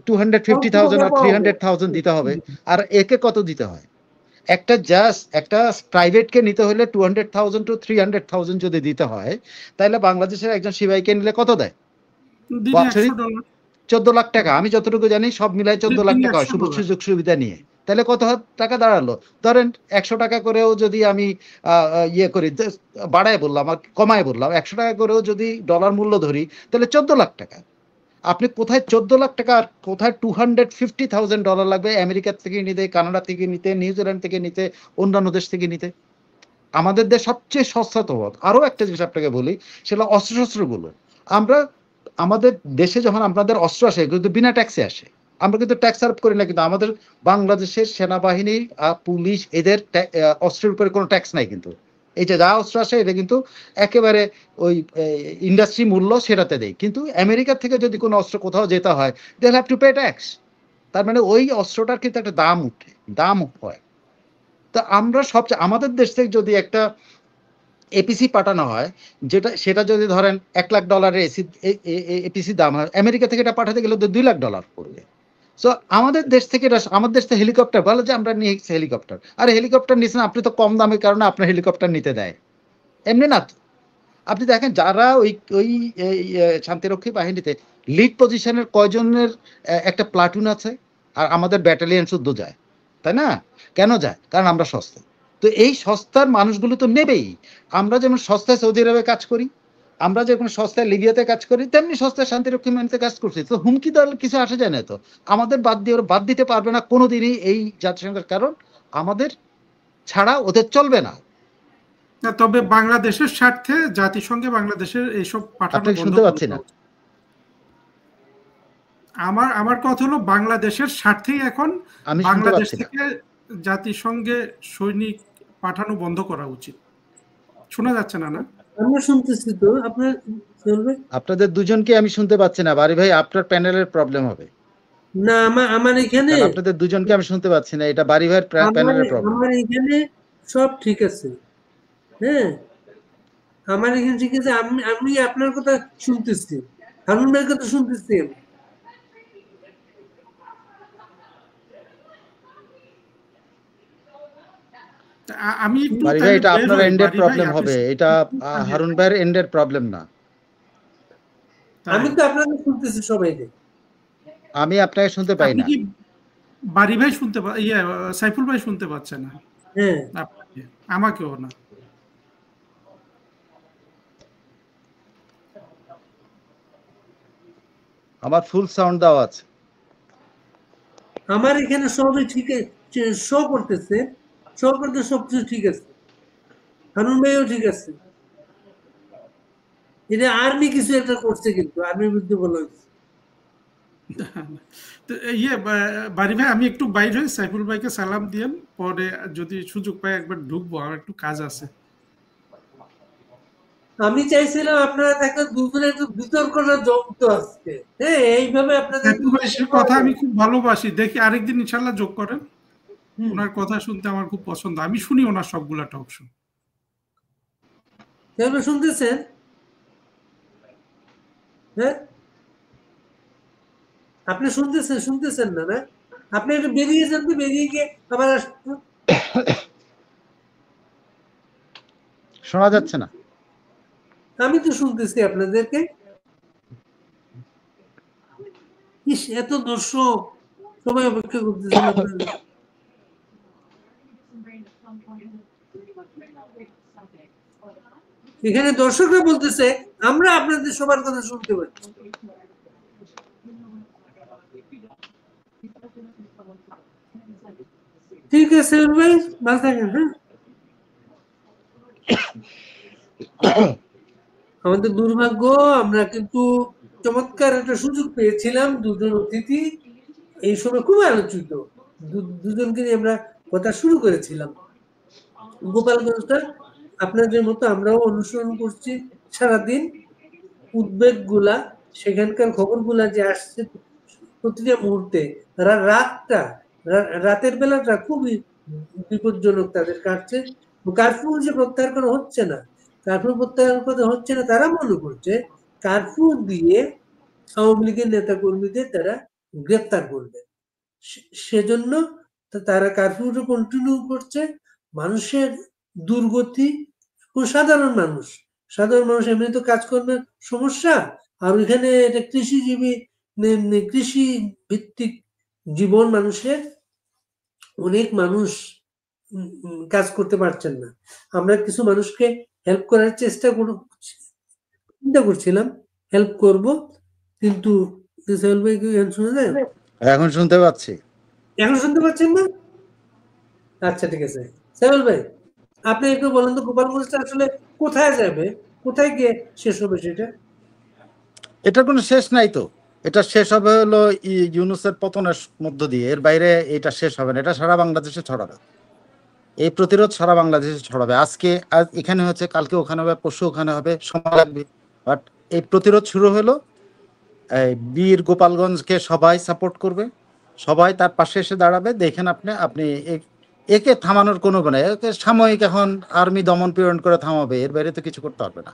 250,000 আর 300,000 দিতে হবে। আর একে কত দিতে হয়? একটা প্রাইভেটকে নিতে হলে 200,000 to 300,000 যদি দিতে হয়, তাহলে বাংলাদেশের একজন সিপাহীকে নিলে কত দেয়? বছরে 14 লাখ টাকা। আমি যতটুকু জানি সব মিলাই 14 লাখ টাকা হয়, সুযোগ সুবিধা নিয়ে। তাহলে কত টাকা দাঁড়ালো? ধরেন 100 টাকা করেও যদি আমি ইয়ে করি, বাড়ায় বললাম আর কমায় বললাম, 100 টাকা করেও যদি ডলার মূল্য ধরি, তাহলে 14 লাখ টাকা। আপনি কোথায় 14 লাখ টাকা আর কোথায় $250,000 লাগবে আমেরিকা থেকে নিতে, কানাডা থেকে নিতে, নিউজিল্যান্ড থেকে নিতে, অন্যান্য দেশ থেকে নিতে? আমাদের দেশ সবচেয়ে সস্তা তো। আরো একটা জিনিস আপনাকে বলি, সেটা অস্ত্রশস্ত্রগুলো। আমাদের দেশে যখন আপনাদের অস্ত্র আসে, কিন্তু বিনা ট্যাক্সে আসে। আমরা কিন্তু ট্যাক্স আরোপ করি না, কিন্তু আমাদের বাংলাদেশের সেনাবাহিনী, পুলিশ, এদের অস্ত্রের উপরে কোনো ট্যাক্স নাই। কিন্তু এই যে যা অস্ত্র আসে, এটা কিন্তু একেবারে ওই ইন্ডাস্ট্রি মূল্য সেটাতে দেয়। কিন্তু আমেরিকা থেকে যদি কোনো অস্ত্র কোথাও যেতে হয়, they have to pay tax. তার মানে ওই অস্ত্রটার কিন্তু একটা দাম হয়। তো আমরা সবচেয়ে, আমাদের দেশ থেকে যদি একটা এপিসি পাঠানো হয়, সেটা যদি ধরেন $1,00,000 এপিসি দাম হয়, আমেরিকা থেকে এটা পাঠাতে গেলে তো $2,00,000 পড়বে। সো আমাদের দেশ থেকে হেলিকপ্টার, বলে যে আমরা নিয়ে হেলিকপ্টার। আর হেলিকপ্টার নিচ্ছেন আপনি তো কম দামের কারণে আপনার হেলিকপ্টার নিতে দেয়, এমনি না তো। আপনি দেখেন যারা ওই শান্তিরক্ষী বাহিনীতে লিড পজিশনের কয়জনের একটা প্লাটুন আছে, আর আমাদের ব্যাটালিয়ন শুদ্ধ যায়, তাই না? কেন যায়? কারণ আমরা সস্তা। তো এই সস্তার মানুষগুলো তো নেবেই। আমরা যেমন সস্তায় সৌদি আরবে কাজ করি, আমরা যেমন সস্তায় লিবিয়াতে কাজ করি, তেমনি সস্তায় শান্তিরক্ষী বাহিনীতে কাজ করছি। তো হুমকি দল কিছু আসে যায় না, তো আমাদের বাদ দিতে পারবে না কোনোদিনই এই জাতিসংঘের, কারণ আমাদের ছাড়া ওদের চলবে না। তবে বাংলাদেশের স্বার্থে জাতিসংঘে বাংলাদেশের এইসব পাঠানো বন্ধ শুনতে পাচ্ছি না। আমার কথা হলো, বাংলাদেশের স্বার্থেই এখন বাংলাদেশ থেকে জাতিসংঘে সৈনিক পাঠানো বন্ধ করা উচিত। শোনা যাচ্ছে না? আমরা শুনতেছি তো। আপনাদের দুজনকে আমি শুনতে পাচ্ছি না। বাড়ি ভাই, আপনার প্যানেলের প্রবলেম হবে। না, আমার এখানে আপনাদের দুজনকে আমি শুনতে পাচ্ছি না। এটা বাড়ি ভাইয়ের প্যানেলের প্রবলেম। আমার এখানে সব ঠিক আছে। হ্যাঁ, আমার এখানে ঠিক আছে। আমি আপনার কথা শুনতেছি, হারুন ভাইয়ের কথা শুনতেছি। আমি বাড়ি ভাই, এটা আপনার এন্ডের প্রবলেম হবে, এটা হারুন ভাইয়ের এন্ডের প্রবলেম না। আমি তো আপনাকে শুনতেছি সবাইকে। আমি আপনাকে শুনতে পাই না। বাড়ি ভাই শুনতে সাইফুল ভাই শুনতে পাচ্ছে না। হ্যাঁ, আমাকেও না। আমার ফুল সাউন্ড দেওয়া আছে। আমার এখানে সবই ঠিক আছে, শো করতেছে, সবকিছু ঠিক আছে। হারুন ভাইও ঠিক আছে। এটা আর্মি কিছু একটা করছে, কিন্তু আর্মির বিরুদ্ধে বলা হয়েছে। বাড়ি ভাই, আমি একটু বাইরে হয়ে সাইফুল ভাইকে সালাম দিয়েন, পরে যদি সুযোগ পাই একবার ঢুকবো, আমার একটু কাজ আছে। আমি চাইছিলাম আপনারা দেখে দুজনে একটু বিতর্ক না জমত আজকে। হ্যাঁ, এইভাবে আপনাদের কথা আমি খুব ভালোবাসি, দেখি আরেকদিন ইনশাল্লাহ যোগ করেন। ওনার কথা শুনতে আমার খুব পছন্দ, আমি শুনি ওনার সবগুলা টক শো। শুনতেছেন? হ্যাঁ, আপনি শুনতেছেন না? না, আপনি একটু বেরিয়ে যান, তো বেরিয়ে গিয়ে আবার শোনা যাচ্ছে না। আমি তো শুনতেছি আপনাদেরকে। ইস, এত দর্শক সবাই অপেক্ষা করতেছেন আপনাদের। এখানে দর্শকরা বলতেছে আমরা আপনাদের সবার কথা শুনতে পাচ্ছি। ঠিক আছে ভাই, ভালো থাকেন। হ্যাঁ, আমাদের দুর্ভাগ্য, আমরা কিন্তু চমৎকার একটা সুযোগ পেয়েছিলাম। দুজন অতিথি এই সময় খুব আলোচিত, দুজনকে নিয়ে আমরা কথা শুরু করেছিলাম। গোপালগঞ্জটা আপনাদের মতো আমরাও অনুসরণ করছি, সারাদিন উদ্বেগগুলা, সেখানকার খবরগুলা যে আসছে প্রতিটা মুহূর্তে, রাতের বেলাটা খুবই বিপজ্জনক তাদের কাছে। কারফিউ যে প্রত্যাহার করা হচ্ছে না, তারা মনে করছে কারফিউ দিয়ে আওয়ামী লীগের নেতা কর্মীদের তারা গ্রেপ্তার করবে, সেজন্য তারা কারফিউটা কন্টিনিউ করছে। মানুষের দুর্গতি, সাধারণ মানুষ এমনি তো কাজকর্মের সমস্যা, আর ওইখানে এটা কৃষিজীবী, কৃষি ভিত্তিক জীবন মানুষের, অনেক মানুষ কাজ করতে পারছেন না। আমরা কিছু মানুষকে হেল্প করার চিন্তা করছিলাম, হেল্প করব, কিন্তু শোনা যায়? এখন শুনতে পাচ্ছি। এখন শুনতে পাচ্ছেন না? আচ্ছা, ঠিক আছে। সাইফুল ভাই, আপনি একটু বলেন তো, গোপালগঞ্জটা আসলে কোথায় যাবে, কোথায় গিয়ে শেষ হবে সেটা? এটা কোনো শেষ নাই তো, এটা শেষ হবে হলো ইউনূসের পতনের মধ্য দিয়ে, এর বাইরে এটা শেষ হবে না। এটা সারা বাংলাদেশে ছড়াবে, এই প্রতিরোধ সারা বাংলাদেশে ছড়াবে। আজ এখানে হচ্ছে, কালকে ওখানে হবে, পরশু ওখানে হবে, সময় লাগবে। বাট এই প্রতিরোধ শুরু হলো, বীর গোপালগঞ্জকে সবাই সাপোর্ট করবে, সবাই তার পাশে এসে দাঁড়াবে। দেখেন আপনি একে থামানোর কোনো মানে, একে সাময়িক এখন আর্মি দমন পীড়ন করে থামাবে, এর বাইরে তো কিছু করতে পারবে না।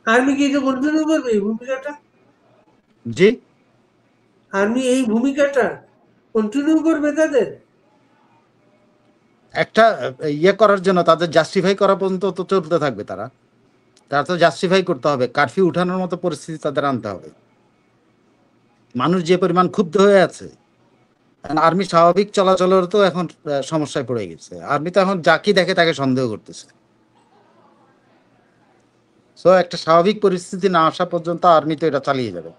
আর্মি কি এটা কন্টিনিউ করবে এই ভূমিকাটা? জি, আর্মি এই ভূমিকাটা কন্টিনিউ করবে তাদের? একটা ইয়ে করার জন্য, তাদের জাস্টিফাই করা পর্যন্ত তো চলতে থাকবে। তারা তো জাস্টিফাই করতে হবে, কারফিউ উঠানোর মতো পরিস্থিতি তাদের আনতে হবে। মানুষ যে পরিমাণ ক্ষুব্ধ হয়ে আছে, আর্মি স্বাভাবিক চলাচলের তো এখন সমস্যায় পড়ে গেছে। আর্মি তো এখন যাকে দেখে তাকে সন্দেহ করতেছে। সো একটা স্বাভাবিক পরিস্থিতি না আসা পর্যন্ত আর্মি তো এটা চালিয়ে যাবে।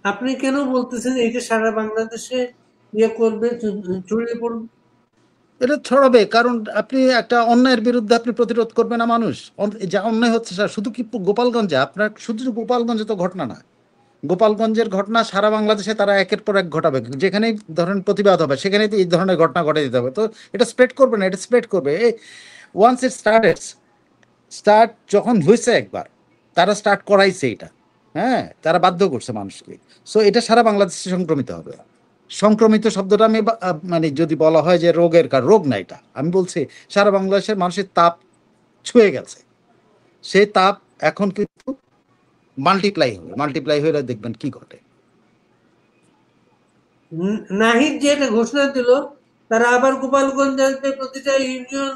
আপনি কেন বলতেছেন এটা সারা বাংলাদেশে ইয়ে করবে, ছড়িয়ে পড়বে? এটা ছড়াবে, কারণ আপনি একটা অন্যায়ের বিরুদ্ধে আপনি প্রতিরোধ করবে না মানুষ। যা অন্যায় হচ্ছে শুধু কি গোপালগঞ্জে, আপনার শুধু গোপালগঞ্জে তো ঘটনা না, গোপালগঞ্জের ঘটনা সারা বাংলাদেশে তারা একের পর এক ঘটাবে। যেখানেই ধরেন প্রতিবাদ হবে, সেখানেই তো এই ধরনের ঘটনা ঘটে দিতে হবে। তো এটা স্প্রেড করবে না, এটা স্প্রেড করবে। ওয়ান্স ইট স্টার্ট যখন হয়েছে একবার, তারা স্টার্ট করাইছে এটা, হ্যাঁ, তারা বাধ্য করছে মানুষকে। সো এটা সারা বাংলাদেশে সংক্রমিত হবে। সংক্রমিত শব্দটা আমি মানে যদি বলা হয় যে রোগ না, এটা আমি বলছি সারা বাংলাদেশের মানুষের তাপ ছুঁয়ে গেছে। সেই তাপ এখন কিন্তু মাল্টিপ্লাই হয়ে দেখবেন কি ঘটে। নাহিদ যে এটা ঘোষণা দিল, তারা আবার গোপালগঞ্জ আসবে, প্রতিটা ইউনিয়ন,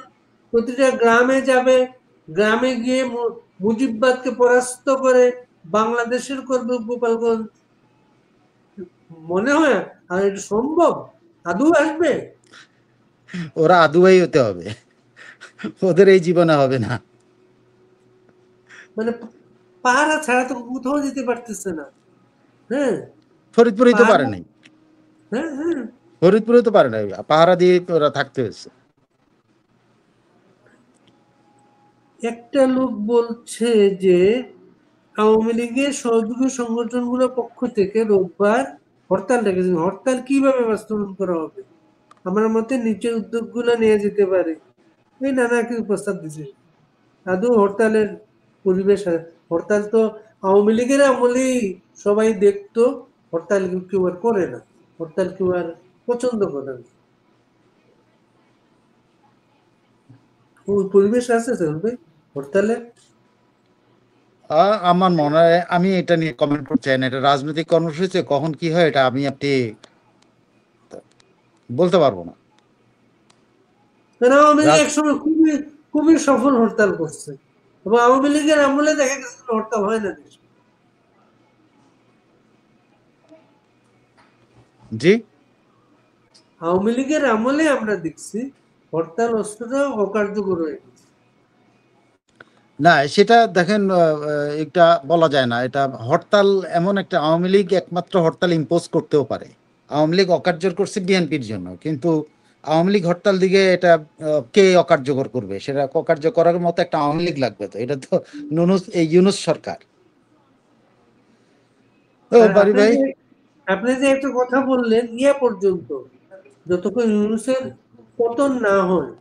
প্রতিটা গ্রামে যাবে, গ্রামে গিয়ে মুজিববাদকে পরাস্ত করে বাংলাদেশের করবে গোপালগঞ্জ। মনে হয় আর এটা সম্ভব? আদৌ আসবে? ওরা আদুয়াই হতে হবে, ওদের এই জীবনে হবে না। মানে পাহারা ছাড়া তো কোথাও যেতে পারতেছে না। হ্যাঁ, ফরিদপুরে তো পারে নাই, হ্যাঁ, হ্যাঁ, ফরিদপুরে তো পারে নাই, পাহারা দিয়ে ওরা থাকতে হয়েছে। একটা লোক বলছে যে আওয়ামী লীগের সহযোগী সংগঠনগুলোর পক্ষ থেকে রোববার হরতাল ডেকেছে। হরতাল কিভাবে বাস্তবায়ন করা হবে? আমার মতে নিচের উদ্যোগগুলো নিয়ে যেতে পারে, এই নানা কিছু প্রস্তাব দিচ্ছে। আদৌ হরতালের পরিবেশ? হরতাল তো আওয়ামী লীগের আমলেই সবাই দেখতো, হরতাল কেউ আর করে না, হরতাল কেউ আর পছন্দ করে না। ওই পরিবেশ আছে হরতালে? আমার মনে হয়, আমি এটা নিয়ে কমেন্ট করতে চাই না। এটা রাজনৈতিক কর্মসূচি, কখন কি হয় এটা আপনি বলতে পারবো না। আওয়ামী লীগ একসময় খুবই খুবই সফল হরতাল করছে, এবং আওয়ামী লীগের আমলে দেখা গেছে হরতাল হয় না দেশে। জি, আওয়ামী লীগের আমলে আমরা দেখছি হরতাল অস্ত্রটা অকার্যকর হয়ে গেছে। না সেটা দেখেন, এটা বলা যায় না। এটা হরতাল এমন একটা, আওয়ামী লীগ একমাত্র হরতাল ইম্পোজ করতেও পারে। আওয়ামী লীগ অকার্যকর করছে বিএনপির জন্য, কিন্তু আওয়ামী লীগ হরতাল দিকে এটা কে অকার্যকর করবে? সেটা অকার্যকর করার মতো একটা আওয়ামী লীগ লাগবে। তো এটা তো ইউনূস সরকার। ও বাড়ি ভাই, আপনি যে একটা কথা বললেন, পর্যন্ত যতক্ষণ ইউনূসের পতন না হয়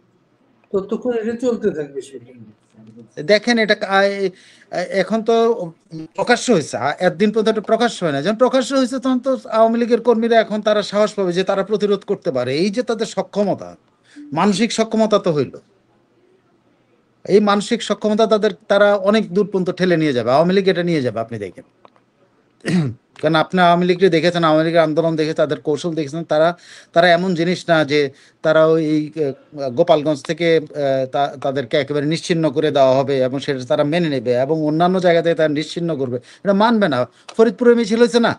ততক্ষণ এটা চলতে থাকবে সেটা। দেখেন এটা এখন তো প্রকাশ্য হয়েছে, একদিন পর্যন্ত প্রকাশ্য হয় না, যখন প্রকাশ্য হয়েছে তখন তো আওয়ামী লীগের কর্মীরা এখন তারা সাহস পাবে যে তারা প্রতিরোধ করতে পারে। এই যে তাদের সক্ষমতা, মানসিক সক্ষমতা তো হইল, এই মানসিক সক্ষমতা তারা অনেক দূর পর্যন্ত ঠেলে নিয়ে যাবে, আওয়ামী লীগ এটা নিয়ে যাবে আপনি দেখেন। কারণ আপনি আওয়ামী লীগকে দেখেছেন, আওয়ামী লীগের আন্দোলন দেখে তাদের কৌশল দেখেছেন, তারা এমন জিনিস না যে তারা ওই গোপালগঞ্জ থেকে তাদেরকে একেবারে নিশ্চিহ্ন করে দেওয়া হবে এবং সেটা তারা মেনে নেবে এবং অন্যান্য জায়গাতে তারা নিশ্চিহ্ন করবে, এটা মানবে না। ফরিদপুরে মিছিল হয়েছে না,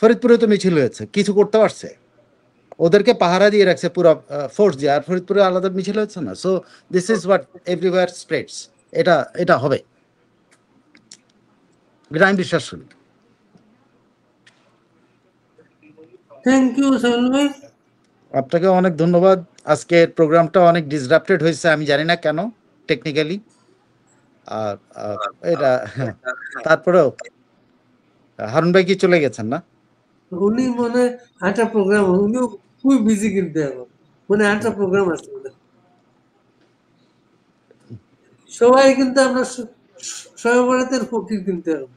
ফরিদপুরে তো মিছিল হয়েছে, কিছু করতে পারছে? ওদেরকে পাহারা দিয়ে রাখছে পুরো ফোর্স দিয়ে, আর ফরিদপুরে আলাদা মিছিল হচ্ছে না। So this is what everywhere spreads. এটা হবে, এটা আমি বিশ্বাস করি। থ্যাংক ইউ সাইফুল ভাই। আপনাকে অনেক ধন্যবাদ। আজকের প্রোগ্রামটা অনেক ডিসরাপ্টেড হয়েছে, আমি জানি না কেন, টেকনিক্যালি। আর এটা তারপরেও হারুন ভাই কি চলে গেছেন না? উনি মনে হয় 8টা প্রোগ্রাম, উনিও খুবই বিজি কিন্তু এখন, মনে 8টা প্রোগ্রাম আছে। সবাই কিন্তু আমরা সহবরাতের ফকির কিন্তু এখন।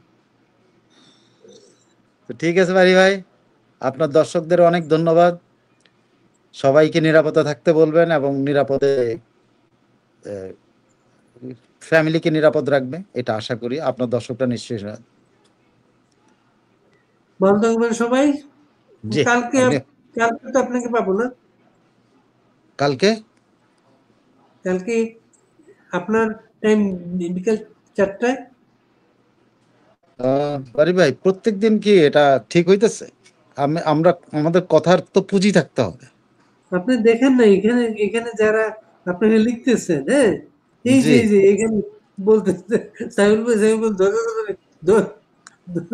তো ঠিক আছে বাড়ি ভাই, আপনার দর্শকদের অনেক ধন্যবাদ। সবাইকে নিরাপদে থাকতে বলবেন এবং নিরাপদে ফ্যামিলিকে নিরাপদ রাখবে, এটা আশা করি। আপনার দর্শকরা নিশ্চয়ই ভালো থাকবেন সবাই। জি। কালকে তো আপনাকে পাবো না। কালকে আপনার টাইম বিকাল 4টায়। বাড়ি ভাই প্রত্যেকদিন কি এটা ঠিক হইতেছে? আমরা আমাদের কথার তো পুঁজি থাকতে হবে। আপনি দেখেন না এখানে যারা আপনাকে লিখতেছেন, হ্যাঁ, এই জি। যে এখানে বলতেছে সাইফুল ভাই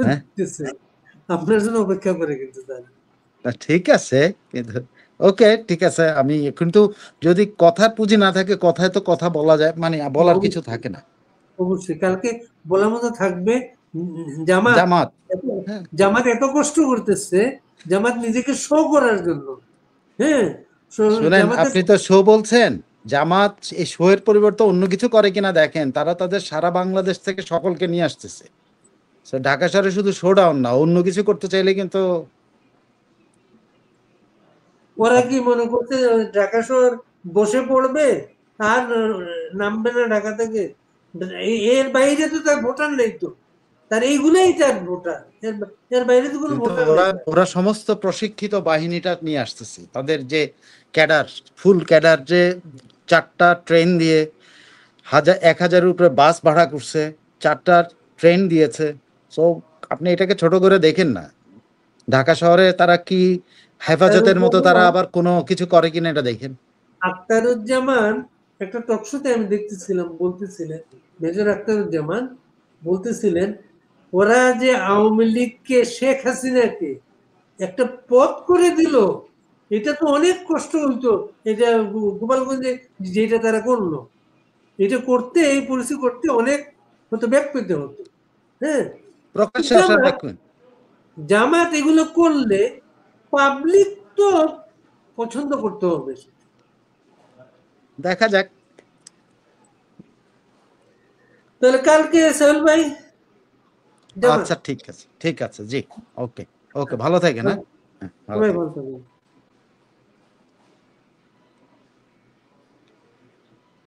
হ্যাঁ, ধরতেছে, আপনার জন্য অপেক্ষা করে কিন্তু তারা। ঠিক আছে, কিন্তু ওকে, ঠিক আছে। আমি কিন্তু যদি কথার পুঁজি না থাকে, কথায় তো কথা বলা যায়, মানে বলার কিছু থাকে না। অবশ্যই কালকে বলার মতো থাকবে। জামাত জামাত, হ্যাঁ, জামাত এত কষ্ট করতেছে, জামাত নিজেকে শো করার জন্য, হ্যাঁ। শুনেন, আপনি তো শো বলছেন, জামাত এই শো এর পরিবর্তে অন্য কিছু করে কিনা দেখেন। তারা তাদের সারা বাংলাদেশ থেকে সকলকে নিয়ে আসতেছে। ঢাকা শহরে শুধু শো ডাউন না, অন্য কিছু করতে চাইলে কিন্তু ওরা কি মনে করছে ঢাকা শহর বসে পড়বে আর নামবে না ঢাকা থেকে? এর বাইরে তো তার ভোটার নেই, তো তার এইগুলোই তার ভোটার, এর বাইরে তো কোনো ভোটার নেই। ওরা সমস্ত প্রশিক্ষিত বাহিনীটা নিয়ে আসতেছে, তাদের যে ক্যাডার, ফুল ক্যাডার, যে 4টা ট্রেন দিয়ে 1000 উপরে বাস ভাড়া করছে, 4টা ট্রেন দিয়েছে। সো আপনি এটাকে ছোট করে দেখেন না। ঢাকা শহরে তারা কি হেফাজতের মতো তারা আবার কোনো কিছু করে কিনা এটা দেখেন। আখতারুজ্জামান একটা টকশোতে আমি দেখতেছিলাম, বলতেছিলেন, মেজর আখতারুজ্জামান বলতেছিলেন, ওরা যে আওয়ামী লীগকে, শেখ হাসিনাকে একটা পথ করে দিল, এটা তো অনেক কষ্ট হইতো। এটা গোপালগঞ্জে যেটা তারা করলো, এটা করতে, এই পলিসি করতে অনেক হয়তো ব্যাক পেতে হতো, হ্যাঁ। প্রকাশ্যে আসার জামাত এগুলো করলে পাবলিক তো পছন্দ করতে হবে। দেখা যাক। তাহলে কালকে সাহেল ভাই, আচ্ছা, ঠিক আছে, ঠিক আছে, জি, ওকে, ওকে, ভালো থাকেন। হ্যাঁ, ভালো থাকেন।